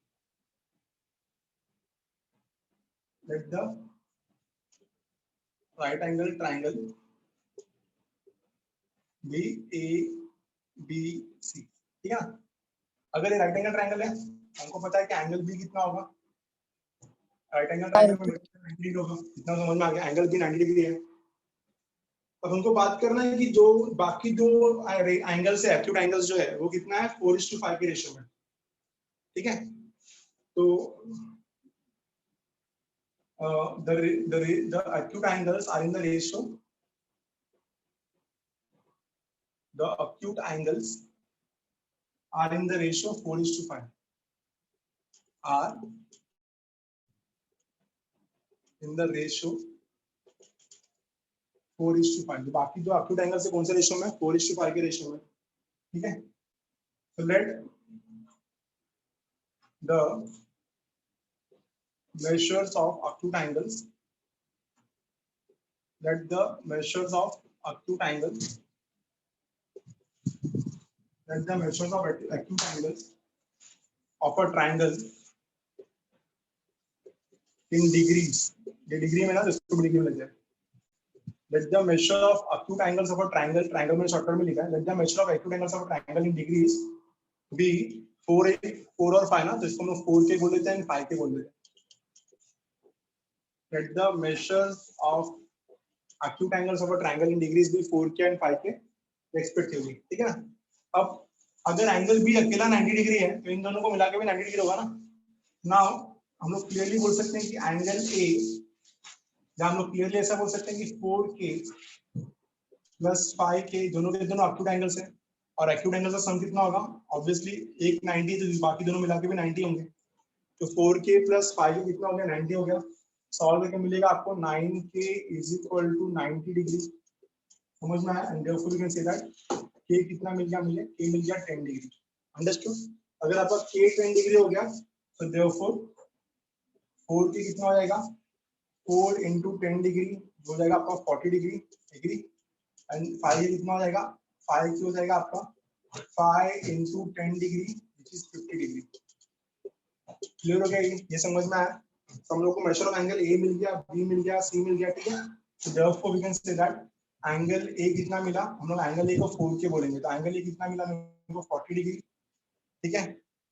Let the right angle triangle be ABC, ठीक है ना। अगर ये राइट एंगल ट्रायंगल है, हमको पता है कि एंगल बी कितना होगा, राइट एंगल ट्रायंगल में 90 डिग्री होगा, इतना समझ में आ गया। एंगल बी 90 डिग्री है। अब हमको बात करना है कि जो बाकी दो एंगल्स है, एक्यूट एंगल्स जो है वो कितना है, 4:5 के रेशियो में, ठीक है। तो the acute angles are in the ratio, the acute angles are in the ratio 4:5, are in the ratio 4:5। बाकी दो acute angles से कौन से रेशियो में, 4:5 के रेशियो में, ठीक है। So let the measures of acute angles, let the measures of acute angles, let the measures of acute angles of a triangle in degrees, ये डिग्री में ना, इसको डिग्री में लग जाए। Let the measure of acute angles of a triangle, triangle में short term में लिखा है, let the measure of acute angles of a triangle in degrees be 4 और 5 ना, तो इसको हम लोग 4k बोल देते हैं, 5k बोल देते हैं। Let the measures of acute angles of a triangle in degrees be 4k and 5k respectively, ठीक है ना। अब अगर एंगल बी अकेला 90 डिग्री है तो इन दोनों को मिला के भी 90 डिग्री होगा ना। नाउ हम लोग क्लियरली बोल सकते हैं कि एंगल ए, जहां हम लोग क्लियरली ऐसा बोल सकते हैं कि 4k प्लस 5k दोनों के दोनों एक्यूट एंगल्स हैं, और एक्यूट एंगल्स का सम कितना होगा, ऑब्वियसली एक 90, तो बाकी दोनों मिला के भी 90 होंगे। तो 4k प्लस 5k कितना हो गया, 90 हो गया। सॉल्व करके मिलेगा आपको 9k is equal to 90 degree, समझ में आया। And therefore you can say that k कितना मिल गया, मुझे k मिल गया 10 डिग्री। अंडरस्टूड। अगर आपका k 10 डिग्री हो गया तो देयरफॉर 4k कितना हो जाएगा, 4 into 10 डिग्री हो जाएगा आपका 40 डिग्री, एग्री। एंड 5 कितना हो जाएगा, 5 हो जाएगा आपका 5 into 10 degree which is 50 degree. Clear हो गया ये समझ में आया। तो हम लोग को मेजर ऑफ एंगल ए मिल गया, बी मिल गया, सी मिल गया, ठीक है। तो therefore we can say that angle A कितना मिला, हम लोग एंगल ए को 4k बोलेंगे, तो एंगल ए कितना मिला मेरे को 40 डिग्री, ठीक है।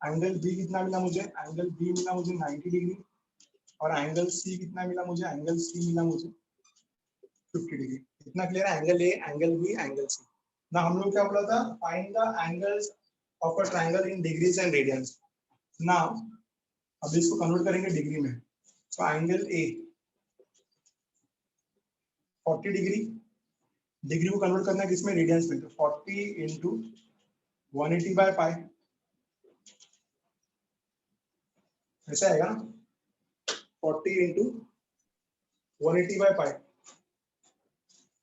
एंगल बी कितना मिला मुझे, एंगल बी मिला मुझे 90 डिग्री, और एंगल सी कितना मिला मुझे, एंगल सी मिला मुझे 50 डिग्री। इतना क्लियर है, angle A, angle B, angle C. ना हम लोग क्या बोला था, find the angles of a triangle in degrees and radians. ना अब इसको कन्वर्ट करेंगे डिग्री में, तो एंगल ए 40 डिग्री, डिग्री को कन्वर्ट करना है किसमें, रेडियंस में, तो 40 इंटू 180 बाय पाई, ऐसा आएगा ना, 40 इंटू 180 बाय पाई।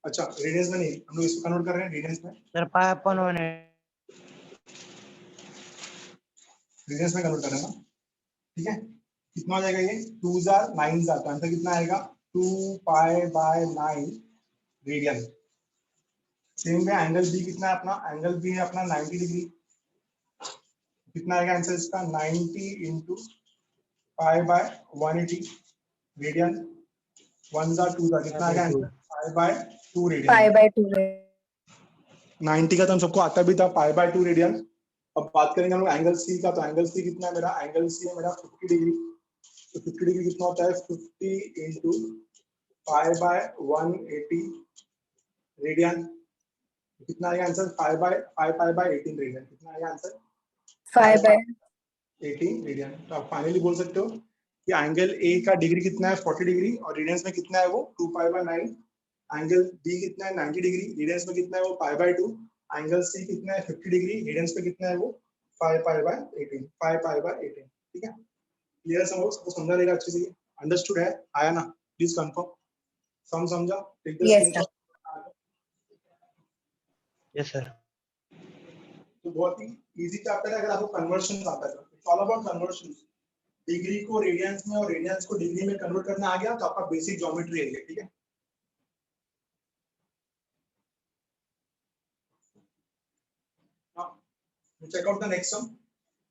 अच्छा रेडियंस में नहीं, हम लोग इसको कन्वर्ट कर रहे हैं रेडियंस में, सर पाई अपन 1 रेडियंस में कन्वर्ट करना है ना, ठीक है। कितना हो जाएगा ये, 2 जार 9 जार, तो आंसर कितना आएगा 2 pi by 9 radian. Same way angle B कितना है अपना, एंगल बी है अपना 90 डिग्री, कितना आएगा आंसर इसका 90 into pi by 180 radian, 1 jar 2 jar, कितना आएगा answer pi by 2 radian. Pi by 2 90 का तो हम सबको आता भी था, पाई बाय 2 रेडियन। अब बात करेंगे हम लोग एंगल सी का, तो एंगल सी कितना है मेरा, एंगल सी है मेरा 50 डिग्री, तो 50 डिग्री कितना होता है 50 इंटू पाई बाय 180 रेडियन, कितना आएगा आंसर 5 बाय 18 रेडियन, कितना आएगा आंसर 5 बाय 18 रेडियन। तो आप फाइनली बोल सकते हो कि एंगल ए का डिग्री कितना है 40 डिग्री और रेडियंस में कितना है वो 2 पाई बाय 9, एंगल बी कितना है 90 डिग्री, रेडियंस में कितना है वो पाई बाय 2, एंगल सी कितना है 50 डिग्री, रेडियंस में कितना है वो 5 पाई बाय 18, 5 पाई बाय 18, ठीक है। क्लियर सबको समझा रहेगा अच्छे से, अंडरस्टूड है, आया ना, प्लीज कंफर्म, समझा, take the Yes, screenshot. Yes sir. तो बहुत ही इजी चैप्टर है, अगर आपको कन्वर्शन आता है, it's all about conversion. Degree को रेडियंस में और रेडियंस को डिग्री में कन्वर्ट करना आ गया तो आपका बेसिक ज्योमेट्री है ये, ठीक है। Check out the next sum.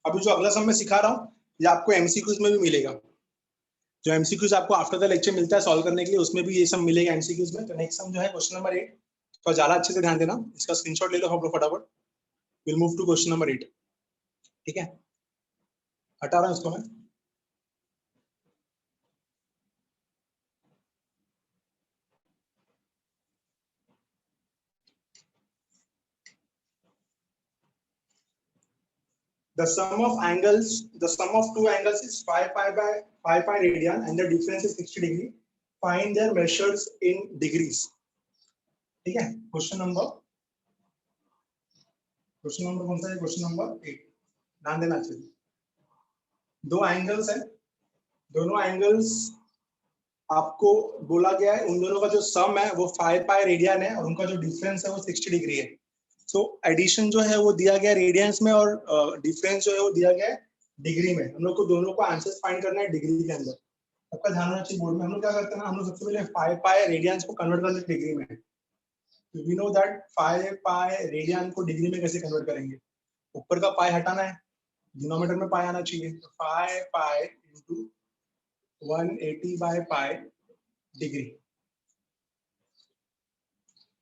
अभी जो अगला सम मैं सिखा रहा हूँ ये आपको एमसीक्यूज में भी मिलेगा, जो एमसीक्यूज आपको आफ्टर द लेक्चर मिलता है सॉल्व करने के लिए, उसमें भी ये सब मिलेगा एमसीक्यूज में। तो नेक्स्ट सम जो है क्वेश्चन नंबर 8, तो ज्यादा अच्छे से ध्यान देना, इसका स्क्रीनशॉट ले लो हम लोग फटाफट। Will move to question number 8, ठीक है। हटा रहा हूं इसको मैं। The sum of two angles is 5 pi by 5 pi radian and the difference is 60 degree. Find their measures in degrees. ठीक है। क्वेश्चन नंबर कौन सा है, क्वेश्चन नंबर 8, ध्यान देना चाहिए। दो एंगल्स है, दोनों एंगल्स आपको बोला गया है, उन दोनों का जो सम है वो 5 पाई रेडियन है और उनका जो डिफरेंस है वो 60 डिग्री है। सो एडिशन जो है वो दिया गया रेडियंस में और डिफरेंस जो है वो दिया गया है डिग्री में। हम लोग को दोनों को आंसर्स फाइंड करना है डिग्री के अंदर। आपका ध्यान होना चाहिए बोर्ड में हम लोग क्या करते हैं ना, हम लोग सबसे पहले 5 पाई रेडियंस को कन्वर्ट करते हैं डिग्री में। We know that 5 pi radian को डिग्री में कैसे कन्वर्ट करेंगे, ऊपर का पाई हटाना है, डिनोमिनेटर में पाई आना चाहिए, तो 5 pi into 180 by pi degree,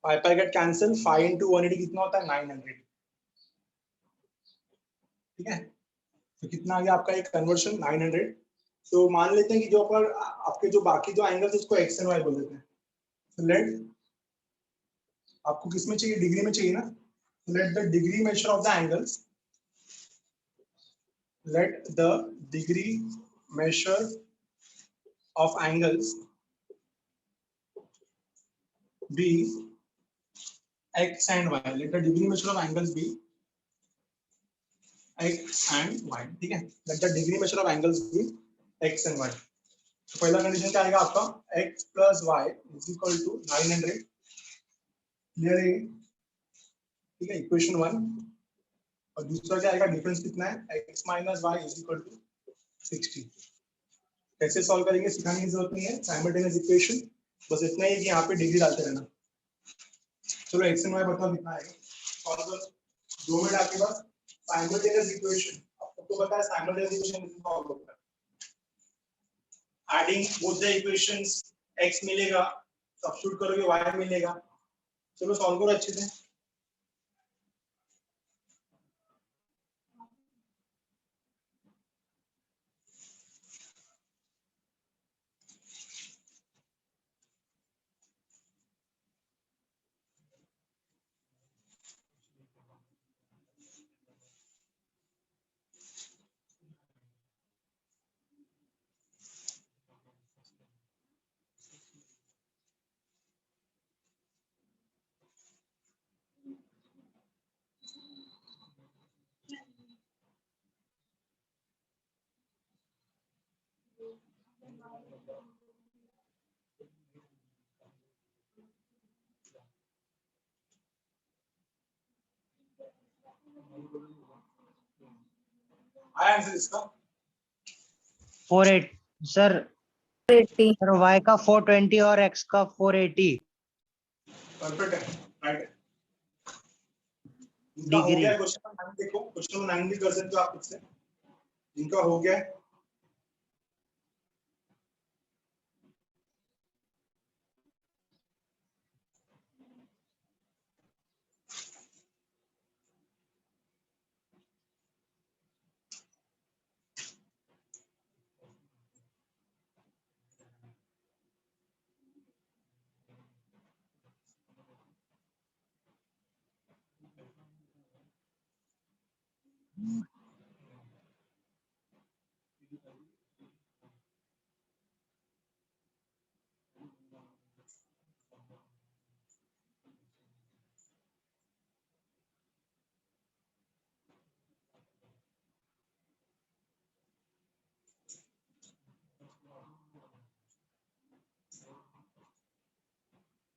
pi pi get cancel, 5 into 180 कितना होता है 900, ठीक है। तो कितना आ गया आपका एक कन्वर्शन 900। तो मान लेते हैं कि जो पर आपके जो बाकी जो एंगल्स उसको एक्स एंड वाई बोल देते हैं। तो लेट आपको किस में चाहिए, डिग्री में चाहिए ना, let the degree measure of the angles, let the degree measure of angles be x and y, let the degree measure of angles be x and y, ठीक है। let the degree measure of angles be x and y। तो पहला condition क्या आएगा आपका, x plus y is equal to 900, clear है, ठीक है, इक्वेशन 1। और दूसरा क्या आएगा, डिफरेंस कितना है, x minus y is equal to 60। कैसे सॉल्व करेंगे सिखाने की जरूरत नहीं है, साइमल्टेनियस इक्वेशन, बस इतना ही कि यहाँ पे डिग्री डालते रहना। चलो x and y बताओ कितना आएगा, सॉल्व करो 2 मिनट आपके पास। साइमल्टेनियस इक्वेशन आपको पता है, साइमल्टेनियस इक्वेशन कैसे सॉल्व होता है, adding both the equations, x मिलेगा, सब्स्टिट्यूट करोगे y मिलेगा। चलो सॉल्व करो अच्छे से। आया आंसर इसका? 48 सर 80. सर y का 420 और x का 480 परफेक्ट है, राइट है। इनका हो डिग्री। गया क्वेश्चन नंबर 9, देखो क्वेश्चन नंबर 9 भी कर सकते हो आप खुद से, इनका हो गया है।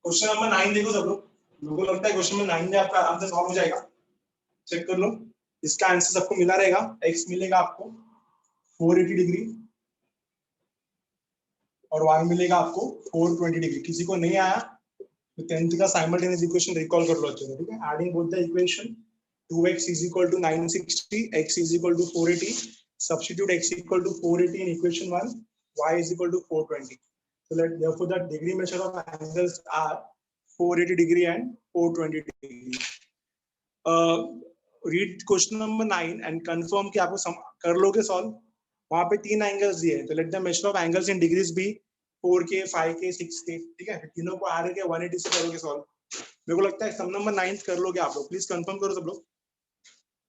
क्वेश्चन नंबर 9 देखो सब लोग, लोगों को लगता है क्वेश्चन नंबर 9 में आपका आंसर सॉल्व हो जाएगा। चेक कर लो, इसका आंसर सबको मिला रहेगा। x मिलेगा आपको 480 डिग्री और y मिलेगा आपको 420 डिग्री। किसी को नहीं आया तो 10th का साइमल्टेनियस इक्वेशन रिकॉल कर लो अच्छे से, ठीक है। Adding both the equation 2x = 960, x = 480, substitute x = 480 in equation 1, y = 420. So therefore the degree measure of angles are 480 degree and 420 degree. Read question number 9 and confirm कि आपको कर लोगे सॉल्व। वहां पे 3 एंगल्स दिए हैं, तो let the measure of angles in degrees be 4k 5k 6k, ठीक है। तीनों को आर के 180 से करोगे सॉल्व। मेरे को लगता है सम नंबर 9 कर लोगे आप लोग, प्लीज कंफर्म करो सब लोग।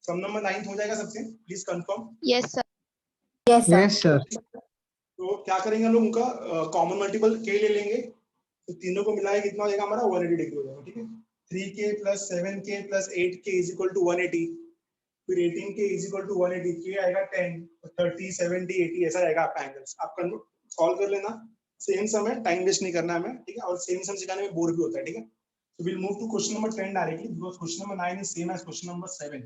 सम नंबर 9 हो जाएगा सबसे, please confirm. Yes sir. Yes, sir. Yes, sir. तो क्या करेंगे हम लोग, उनका कॉमन मल्टीपल k ले लेंगे, तो तीनों को मिलाए कितना हो जाएगा हमारा 180 डिग्री हो जाएगा, ठीक है। 3k + 7k + 8k = 180, फिर 18k = 180, k आएगा 10, 30 70 80 ऐसा आएगा आपका एंगल्स। आप सॉल्व कर लेना, सेम सम है, टाइम वेस्ट नहीं करना है हमें, ठीक है। और सेम सम सिखाने में बोर भी होता है, ठीक है। So we'll move to question number 10 directly because question number 9 is same as question number 7.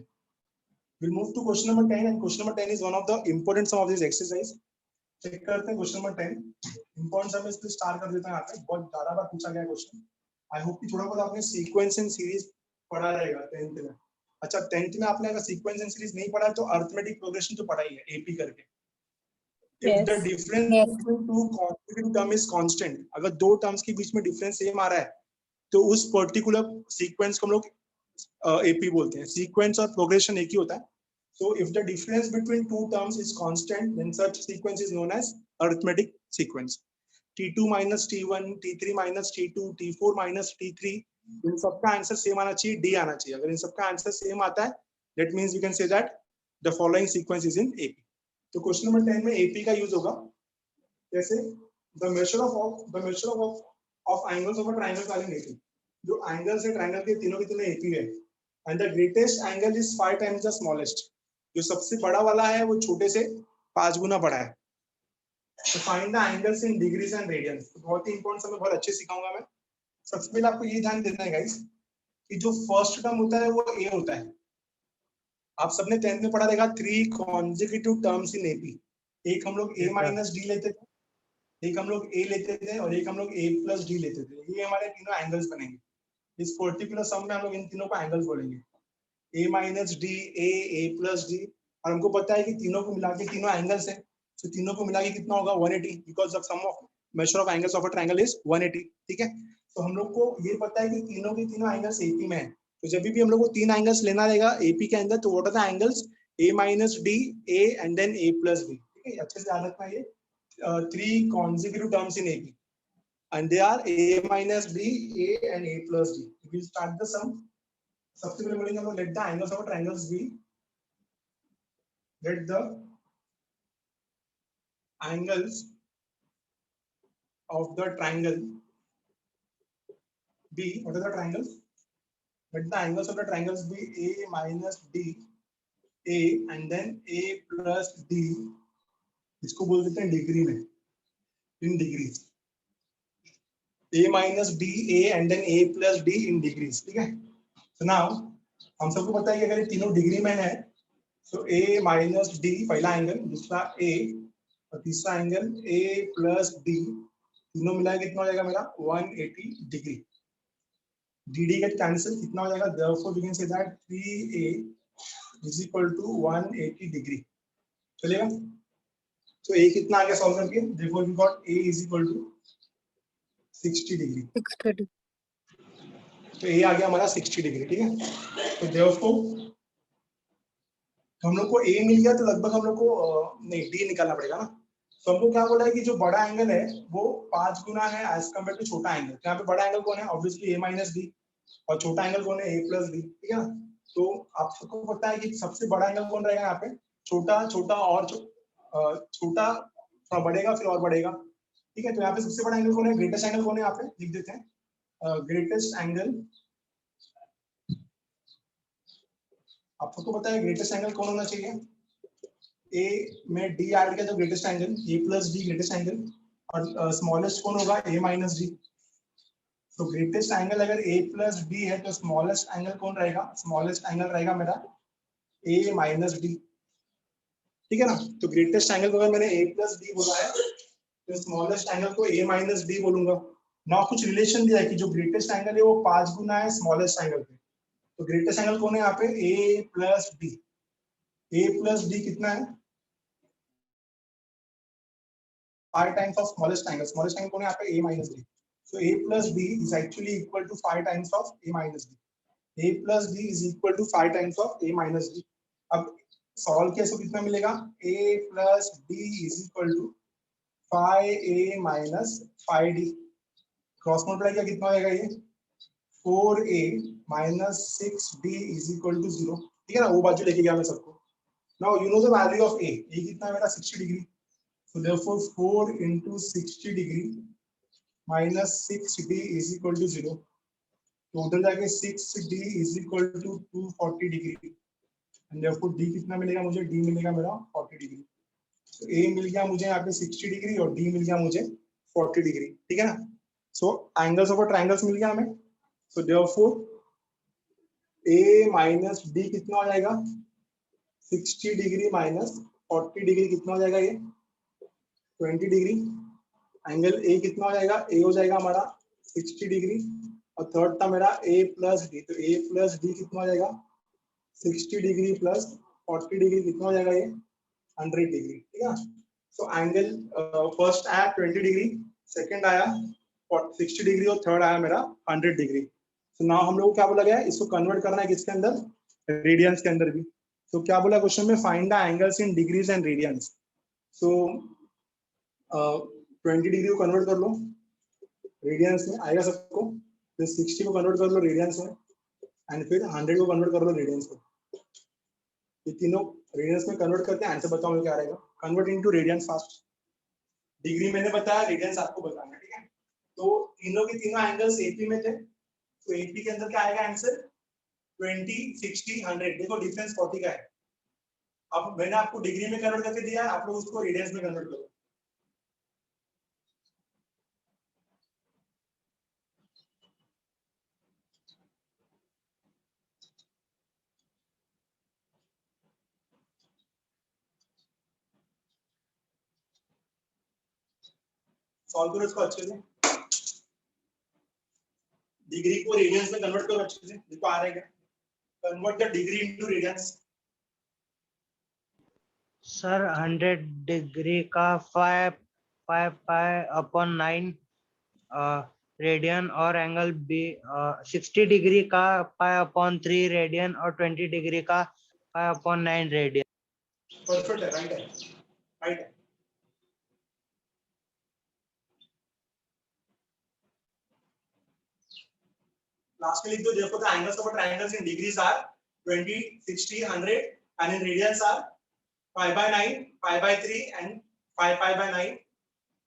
We'll move to question number 10 and question number 10 is one of the important sum of this exercise. Check करते हैं question number 10 important सम इसलिए start कर देता हूं। यहाँ पे बहुत ज्यादा बार पूछा गया क्वेश्चन। आई होप कि थोड़ा बहुत आपने सीक्वेंस एंड सीरीज पढ़ा रहेगा 10th में। अच्छा 10th में आपने अगर सीक्वेंस एंड सीरीज नहीं पढ़ा है तो अरिथमेटिक प्रोग्रेशन तो पढ़ा ही है एपी करके। If the difference Yes. between two consecutive term is constant, अगर दो टर्म्स के बीच में डिफरेंस सेम आ रहा है तो उस पर्टिकुलर सीक्वेंस को हम लोग एपी बोलते हैं। सीक्वेंस और प्रोग्रेशन एक ही होता है। So if the difference between two terms is constant, then such sequence is known as arithmetic sequence. T2 minus T1, T3 minus T2, T4 minus T3, इन सबका आंसर सेम आना चाहिए, D आना चाहिए। अगर इन सबका आंसर सेम आता है, that means we can say that the following sequence is in AP. तो क्वेश्चन नंबर 10 में AP का यूज होगा। जैसे the measure of angles of a triangle are in AP. जो एंगल्स है ट्रायंगल के तीनों AP है। And the greatest angle is 5 times the smallest. जो सबसे बड़ा वाला है वो छोटे से 5 गुना बड़ा है। तो find the angles in degrees and radians. बहुत ही इंपॉर्टेंट समय बहुत अच्छे सिखाऊंगा मैं। सबसे पहले आपको ये ध्यान देना है गाइस कि जो फर्स्ट टर्म होता है वो ए होता है। आप सबने 10th में पढ़ा रहेगा 3 कॉन्सेक्यूटिव टर्म्स इन एपी। एक हम लोग a माइनस डी लेते थे, एक हम लोग a लेते थे और एक हम लोग a प्लस डी लेते थे। ये हमारे तीनों एंगल्स बनेंगे। इस पर्टिकुलर सम में हम लोग इन तीनों को एंगल्स बोलेंगे, a minus D, a plus D. और हमको पता है कि तीनों को मिला के तीनों एंगल्स है, तो तीनों को मिला के कितना होगा 180, because the sum of measure of angles of a triangle is 180, ठीक है। तो हम लोग को ये पता है कि तीनों के तीनों एंगल्स एपी में है। तो जब भी हम लोग को 3 एंगल्स लेना रहेगा एपी के अंदर, तो what are the angles a minus D, a and then a plus D, ठीक है। अच्छे से याद रखना ये 3 consecutive terms in AP and they are a minus b, a and a plus d. We will start the sum. सबसे पहले बोलेंगे हम लोग let the angles of triangles be, let the angles of the triangle be, what are the triangles? Let the angles of the triangles be a minus d, a and then a plus d. इसको बोल देते हैं degree में। in degrees. A minus b a and then a plus d in degrees. ठीक है? So now हम सबको पता है कि अगर ये तीनों डिग्री में है तो a minus d पहला एंगल, दूसरा a और तीसरा एंगल a plus d, तीनों मिलाए कितना हो जाएगा मेरा 180 डिग्री. dd गेट कैंसिल, कितना हो जाएगा? therefore we can say that 3a is equal to 180 degree. चलेगा? तो a कितना आ गया सॉल्व करके? therefore we got a is equal to 60 degree. 630. तो a आ गया हमारा 60 डिग्री. ठीक है? तो therefore हम लोग को a मिल गया, तो लगभग हम लोग को नहीं d निकालना पड़ेगा ना. तो हमको क्या बोला है कि जो बड़ा एंगल है वो 5 गुना है एज कम्पेयर टू छोटा एंगल. तो यहाँ पे बड़ा एंगल कौन है? ऑब्वियसली a माइनस डी, और छोटा एंगल कौन है? a plus D. ठीक है ना? तो आप सबको पता है कि सबसे बड़ा एंगल कौन रहेगा यहाँ पे? छोटा छोटा और छोटा थोड़ा बढ़ेगा फिर और बढ़ेगा. ठीक है? तो यहाँ पे सबसे बड़ा एंगल कौन है? ग्रेटेस्ट एंगल कौन है? यहाँ पे लिख देते हैं ग्रेटेस्ट एंगल. आप सबको पता है ग्रेटेस्ट एंगल कौन होना चाहिए? a में d ऐड किया तो greatest angle, a plus d greatest angle, और स्मॉलेस्ट कौन होगा? a minus d. तो ग्रेटेस्ट एंगल अगर a प्लस d है तो स्मॉलेस्ट एंगल कौन रहेगा? स्मॉलेस्ट एंगल रहेगा मेरा a माइनस d. ठीक है ना? तो ग्रेटेस्ट एंगल को अगर मैंने a प्लस d बोला है तो स्मॉलेस्ट एंगल को a माइनस d बोलूंगा. ना कुछ रिलेशन दिया है कि जो ग्रेटेस्ट एंगल है वो 5 गुना है स्मॉलेस्ट एंगल पे. तो ग्रेटेस्ट एंगल कौन है यहाँ पे? a plus d. a plus d कितना है? 5 times of smallest angle. Smallest angle कौन है यहाँ पे? a minus d. So a plus d is actually equal to 5 times of a minus d. a plus d is equal to 5 times of a minus d. अब solve किया तो कितना मिलेगा? a plus d is equal to 5a minus 5d. Cross multiply किया कितना हो जाएगा? ये 4a minus 6d is equal to 0. ठीक है ना? वो बाजू लेके गया मैं सबको. Now you know the value of a. a कितना है मेरा? 60 degree. So therefore 4 into 60 degree minus 6d is equal to 0. तो उधर जाके 6d is equal to 240 degree. and therefore d कितना मिलेगा मुझे? d मिलेगा मेरा 40 डिग्री. तो a मिल गया मुझे यहाँ पे 60 डिग्री और d मिल गया मुझे 40 डिग्री. ठीक है ना? सो एंगल्स ऑफ ट्रायंगल्स मिल गया हमें. सो therefore a minus d कितना हो जाएगा? 60 डिग्री माइनस 40 डिग्री कितना हो जाएगा? ये 20 डिग्री. एंगल a कितना हो जाएगा? a हो जाएगा हमारा 60 डिग्री, और थर्ड था मेरा a प्लस डी. तो a प्लस डी कितना हो जाएगा? 60 डिग्री प्लस 40 डिग्री कितना हो जाएगा? ये 100 डिग्री. ठीक है? सो एंगल फर्स्ट आया 20 डिग्री, सेकंड आया 60 डिग्री, और थर्ड आया मेरा 100 डिग्री. तो नाउ हम लोग को क्या बोला गया है? इसको कन्वर्ट करना है किसके अंदर? रेडियंस के अंदर भी. तो क्या बोला क्वेश्चन में? Find the angles in degrees and radians. So 20 degree को कन्वर्ट कर लो रेडियंस में, आएगा सबको. फिर 60 को कन्वर्ट कर लो रेडियंस में, एंड फिर 100 को कन्वर्ट कर लो रेडियंस में. ये तीनों रेडियंस में कन्वर्ट करके आंसर बताओ मुझे क्या रहेगा. Convert into radiance fast. Degree मैंने बताया, रेडियंस आपको बताना. ठीक है? तो तीनों के तीनों एंगल्स एपी में थे, तो एपी के अंदर क्या आएगा आंसर? 20, 60, 100. देखो डिफरेंस 40 का है. अब मैंने आपको डिग्री में कन्वर्ट करके दिया है, आप लोग उसको रेडियंस में कन्वर्ट करो. सॉल्व करो इसको अच्छे से. डिग्री को रेडियंस में कन्वर्ट करो अच्छे से. देखो आ रहा है क्या? Convert the degree into radians. Sir 100 degree का 5 पाई अपॉन 9 रेडियन, और एंगल बी 60 डिग्री का पाई अपॉन 3 रेडियन, और 20 डिग्री का पाई अपॉन 9 रेडियन. परफेक्ट है. राइट है. राइट है. लास्ट में लिख दो. देखो the angles of triangles in degrees are 20, 60, 100, and in radians are 5 by 9, 5 by 3 and 5 pi by 9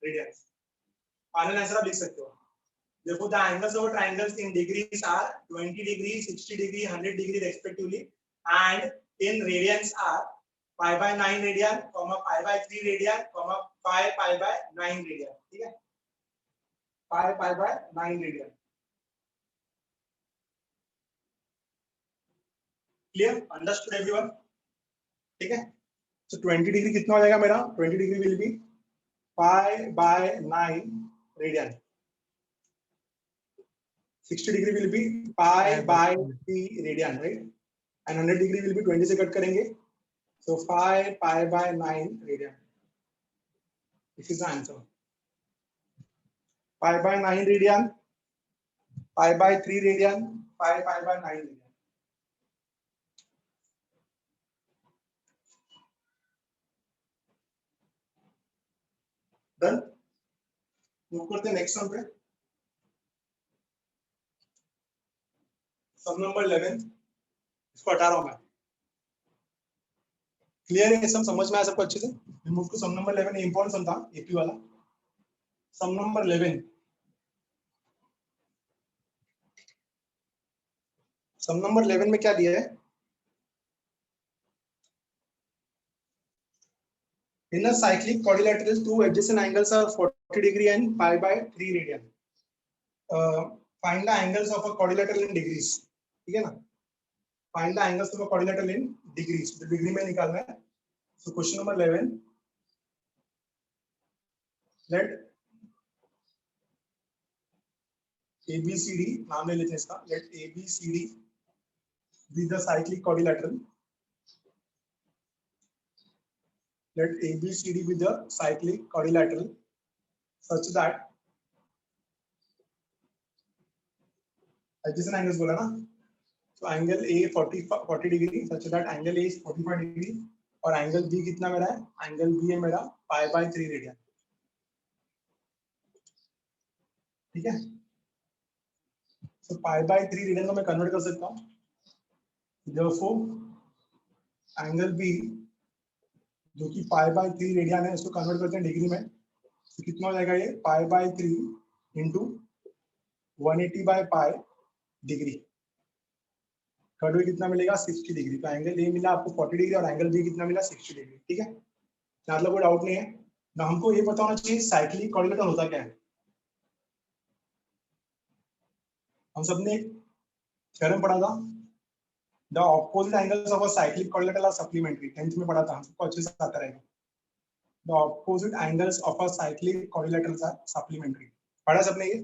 radians. Final answer आप लिख सकते हो. देखो the angles of triangles in degrees are 20 degree, 60 degree, 100 degree respectively, and in radians are 5 by 9 radian, 5 by 3 radian, 5 pi by 9 radian, ठीक है, 5 pi by 9 radian. Clear, understood everyone, ठीक है। तो 20 डिग्री कितना हो जाएगा मेरा, 20 degree will be pi by 9 radian. 60 degree will be pi by 3 radian, right, and 100 degree will be 20 से कट करेंगे, so 5 pi by 9 radian, this is the answer. Pi by 9 radian, pi by 3 radian, pi by 9 radian. Done, move करते हैं next sum पे। सम number 11, इसको हटा रहा हूं मैं। क्लियर है, सम समझ में आया सबको अच्छे से? Move to sum number 11, important sum था एपी वाला। सम नंबर 11, सम नंबर 11 में क्या दिया है? In a cyclic quadrilateral, two adjacent angles are 40 degree and pi by 3 radian. Find the angles of a quadrilateral in degrees. ठीक है ना? Find the angles of a quadrilateral in degrees. तो degree में निकालना है। So question number 11. Let ABCD, नाम ले लेते हैं इसका। Let ABCD be the cyclic quadrilateral. Let ABCD be the cyclic quadrilateral such that adjacent angles बोला ना, तो angle A 40 degree such that angle A is 45 degree और एंगल B कितना मेरा है? एंगल B है मेरा पाई बाय 3 रेडियन, ठीक है। तो पाई बाय 3 रेडियन को मैं कन्वर्ट कर सकता हूँ, therefore एंगल B जो कि पाई बाय 3 रेडियन है, इसको कन्वर्ट करते हैं डिग्री में, तो कितना हो जाएगा ये? Pi by 3 into 180 by pi degree, third में कितना मिलेगा? 60 डिग्री। तो एंगल ए मिला आपको 40 डिग्री और एंगल बी कितना मिला? 60 डिग्री, ठीक है। मतलब कोई डाउट नहीं है ना। हमको ये पता होना चाहिए साइक्लिक क्वाड्रिलेटरल होता क्या है। हम सबने थ्योरम पढ़ा था, the opposite angles of a cyclic quadrilateral are supplementary, 10th में पढ़ा था, हमको अच्छे से आता रहेगा। The opposite angles of a cyclic quadrilateral are supplementary, पढ़ा सबने ये?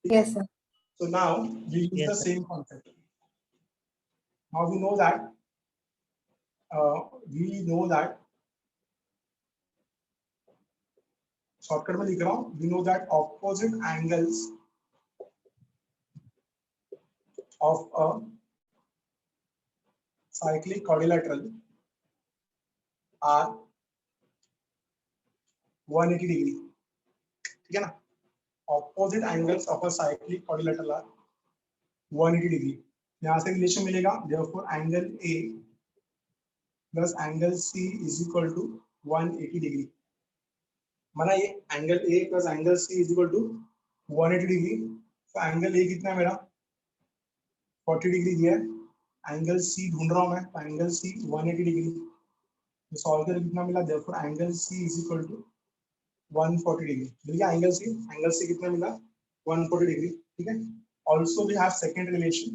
Yes, sir. So now we use the same concept. Now we know that shortcut में लिख रहा हूँ, we know that opposite angles of a cyclic quadrilateral are 180 degree, ठीक है ना। Opposite angles of a cyclic quadrilateral are 180 degree। यहाँ से relation मिलेगा, therefore angle A plus angle C is equal to 180 degree। माना ये angle A plus angle C is equal to 180 degree. तो angle A कितना है मेरा? 40 डिग्री दिया है, एंगल C ढूंढ रहा हूँ मैं, तो एंगल C 180 डिग्री। तो सॉल्व करके कितना मिला? therefore angle C is equal to 140 degree. मिल गया एंगल C कितना मिला? 140 डिग्री, ठीक है। Also we have second relation,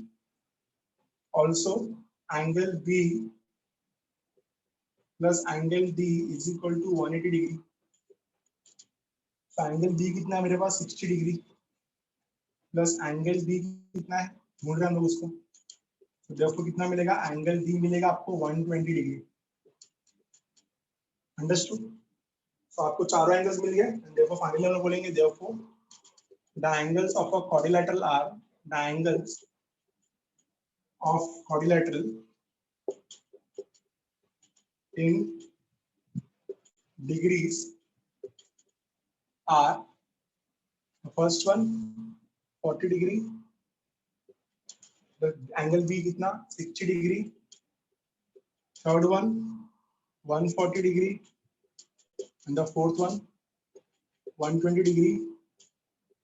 also angle B plus angle D is equal to 180 degree. तो एंगल B कितना है मेरे पास? 60 डिग्री प्लस एंगल B कितना है? ढूंढ रहे हैं हम लोग उसको, तो therefore कितना मिलेगा? एंगल B मिलेगा आपको 120 डिग्री। अंडरस्टूड? तो आपको चारों एंगल्स मिल गए, therefore फाइनली हम बोलेंगे therefore the angles of a quadrilateral are the angles of quadrilateral in degrees are the first one 40 degree, the angle B कितना? 60 degree, third one 140 degree and the fourth one 120 degree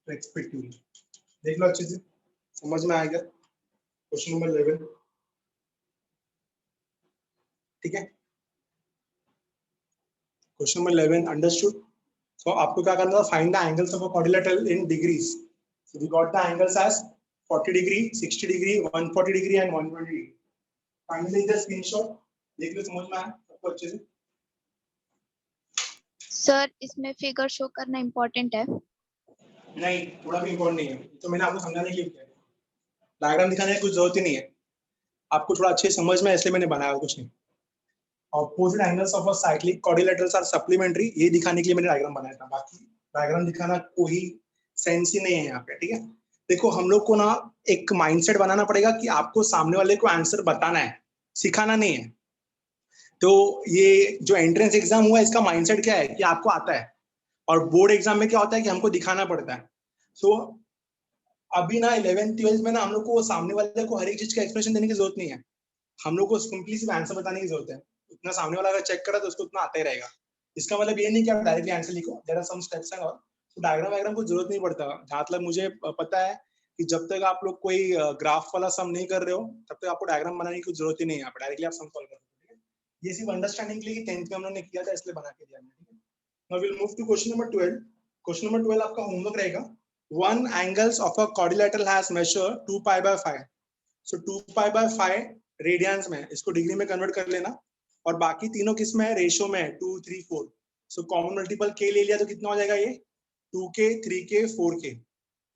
respectively। देख लो अच्छे से, समझ में आएगा। Question number 11, ठीक है। Question number 11 understood. So आपको क्या करना था, find the angles of a quadrilateral in degrees. So we got the angles as 40 degree, 60 degree, 140 degree and 120 degree. Finally the screenshot देख लो, समझ में आया सबको अच्छे से? सर इसमें फिगर शो करना इम्पोर्टेंट है? नहीं, थोड़ा भी इम्पोर्टेंट नहीं है, तो मैंने आपको समझाने के लिए किया है. डायग्राम दिखाने की कुछ जरूरत ही नहीं है, आपको थोड़ा अच्छे समझ में, इसलिए मैंने बनाया, कुछ नहीं. Opposite angles of a cyclic quadrilaterals are supplementary, ये दिखाने के लिए मैंने डायग्राम बनाया था, बाकी डायग्राम दिखाना कोई सेंस ही नहीं है यहाँ पे. ठीक है, देखो हम लोग को ना एक माइंडसेट बनाना पड़ेगा कि आपको सामने वाले को आंसर बताना है, सिखाना नहीं है. तो ये जो एंट्रेंस एग्जाम हुआ, इसका माइंडसेट क्या है कि आपको आता है, और बोर्ड एग्जाम में क्या होता है कि हमको दिखाना पड़ता है. सो अभी ना 11th 12th में ना हम लोग को सामने वाले को हर एक चीज का एक्सप्लेनेशन देने की जरूरत नहीं है, हम लोग को सिंपली सिर्फ आंसर बताने की जरूरत है. उतना सामने वाला अगर चेक करा तो उसको उतना आता ही रहेगा. इसका मतलब ये नहीं कि आप डायरेक्टली आंसर लिखो, there are some steps and all. तो डायग्राम वायग्राम को जरूरत नहीं पड़ता. जहां तक मुझे पता है कि जब तक आप लोग कोई ग्राफ वाला सम नहीं कर रहे हो, तब तक आपको डायग्राम बनाने की कुछ जरूरत ही नहीं है, आप डायरेक्टली आप सम सॉल्व कर सकते हैं. ये सिर्फ अंडरस्टैंडिंग के लिए 10th में हम लोगों ने किया था, इसलिए बना के दिया मैंने. ठीक है, now will move to question number 12. Question number 12 आपका होमवर्क रहेगा. One angles of a quadrilateral has measured 2 pi by 5. So 2 pi by 5 radiance में, इसको डिग्री में कन्वर्ट कर लेना, और बाकी तीनों किस में है, रेशियो में है, 2 3 4. सो कॉमन मल्टीपल k ले लिया तो कितना हो जाएगा ये, 2k 3k 4k.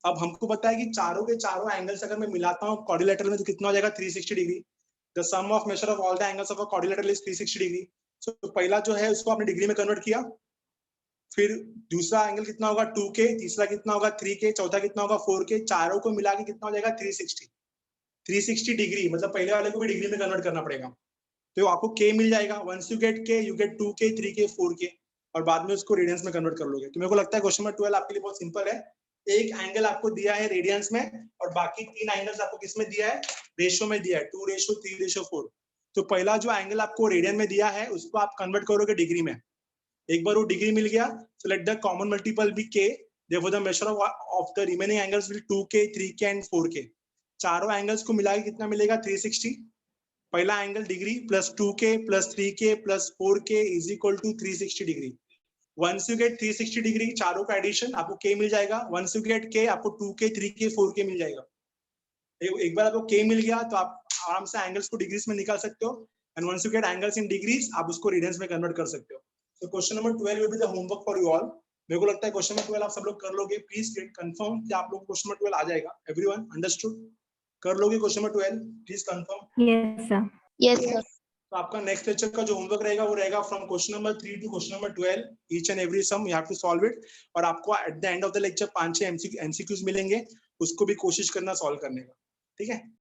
अब हमको पता है कि चारों के चारों एंगल्स अगर मैं मिलाता हूँ क्वाड्रिलेटरल में तो कितना हो जाएगा, 360 degree. The sum of measure of all the angles of a quadrilateral is 360 degree. So पहला जो है उसको आपने डिग्री में कन्वर्ट किया, फिर दूसरा एंगल कितना होगा 2k, तीसरा कितना होगा 3k, चौथा कितना होगा 4k, चारों को मिला के कितना हो जाएगा 360 डिग्री. मतलब पहले वाले को भी डिग्री में कन्वर्ट करना पड़ेगा, तो आपको k मिल जाएगा. Once you get k you get 2k 3k 4k, और बाद में उसको रेडियंस में कन्वर्ट कर लोगे. तो मेरे को लगता है क्वेश्चन नंबर 12 आपके लिए बहुत सिंपल है. एक एंगल आपको दिया है रेडियंस में, और बाकी तीन एंगल्स आपको किस में दिया है, रेशियो में दिया है, 2:3:4. तो पहला जो एंगल आपको रेडियन में दिया है उसको आप कन्वर्ट करोगे डिग्री में. एक बार वो डिग्री मिल गया, so let the common multiple be k, therefore the measure of the remaining angles will 2k 3k and 4k. चारों एंगल्स को मिला के कितना मिलेगा, 360. पहला angle degree plus 2k plus 3k plus 4k is equal to 360 degree. Once you get 360 degree, चारों का addition आपको k मिल जाएगा. वंस यू गेट k आपको 2k 3k 4k मिल जाएगा. एक बार आपको k मिल गया तो आप आराम से एंगल्स को डिग्रीज में निकाल सकते हो, and once you get angles in degrees आप उसको रेडियंस में कन्वर्ट कर सकते हो. So question number 12 will be the homework for you all. मेरे को लगता है क्वेश्चन नंबर 12 आप सब लोग कर लोगे. प्लीज गेट कंफर्म कि आप लोगों को क्वेश्चन नंबर 12 आ जाएगा. Everyone understood? कर लोगे question number 12? Please confirm. Yes, sir. Yes sir. तो आपका नेक्स्ट लेक्चर का जो होमवर्क रहेगा वो रहेगा from question number 3 to question number 12. Each and every sum you have to solve it, और आपको at the end of the lecture 5-6 MCQs मिलेंगे, उसको भी कोशिश करना सॉल्व करने का. ठीक है,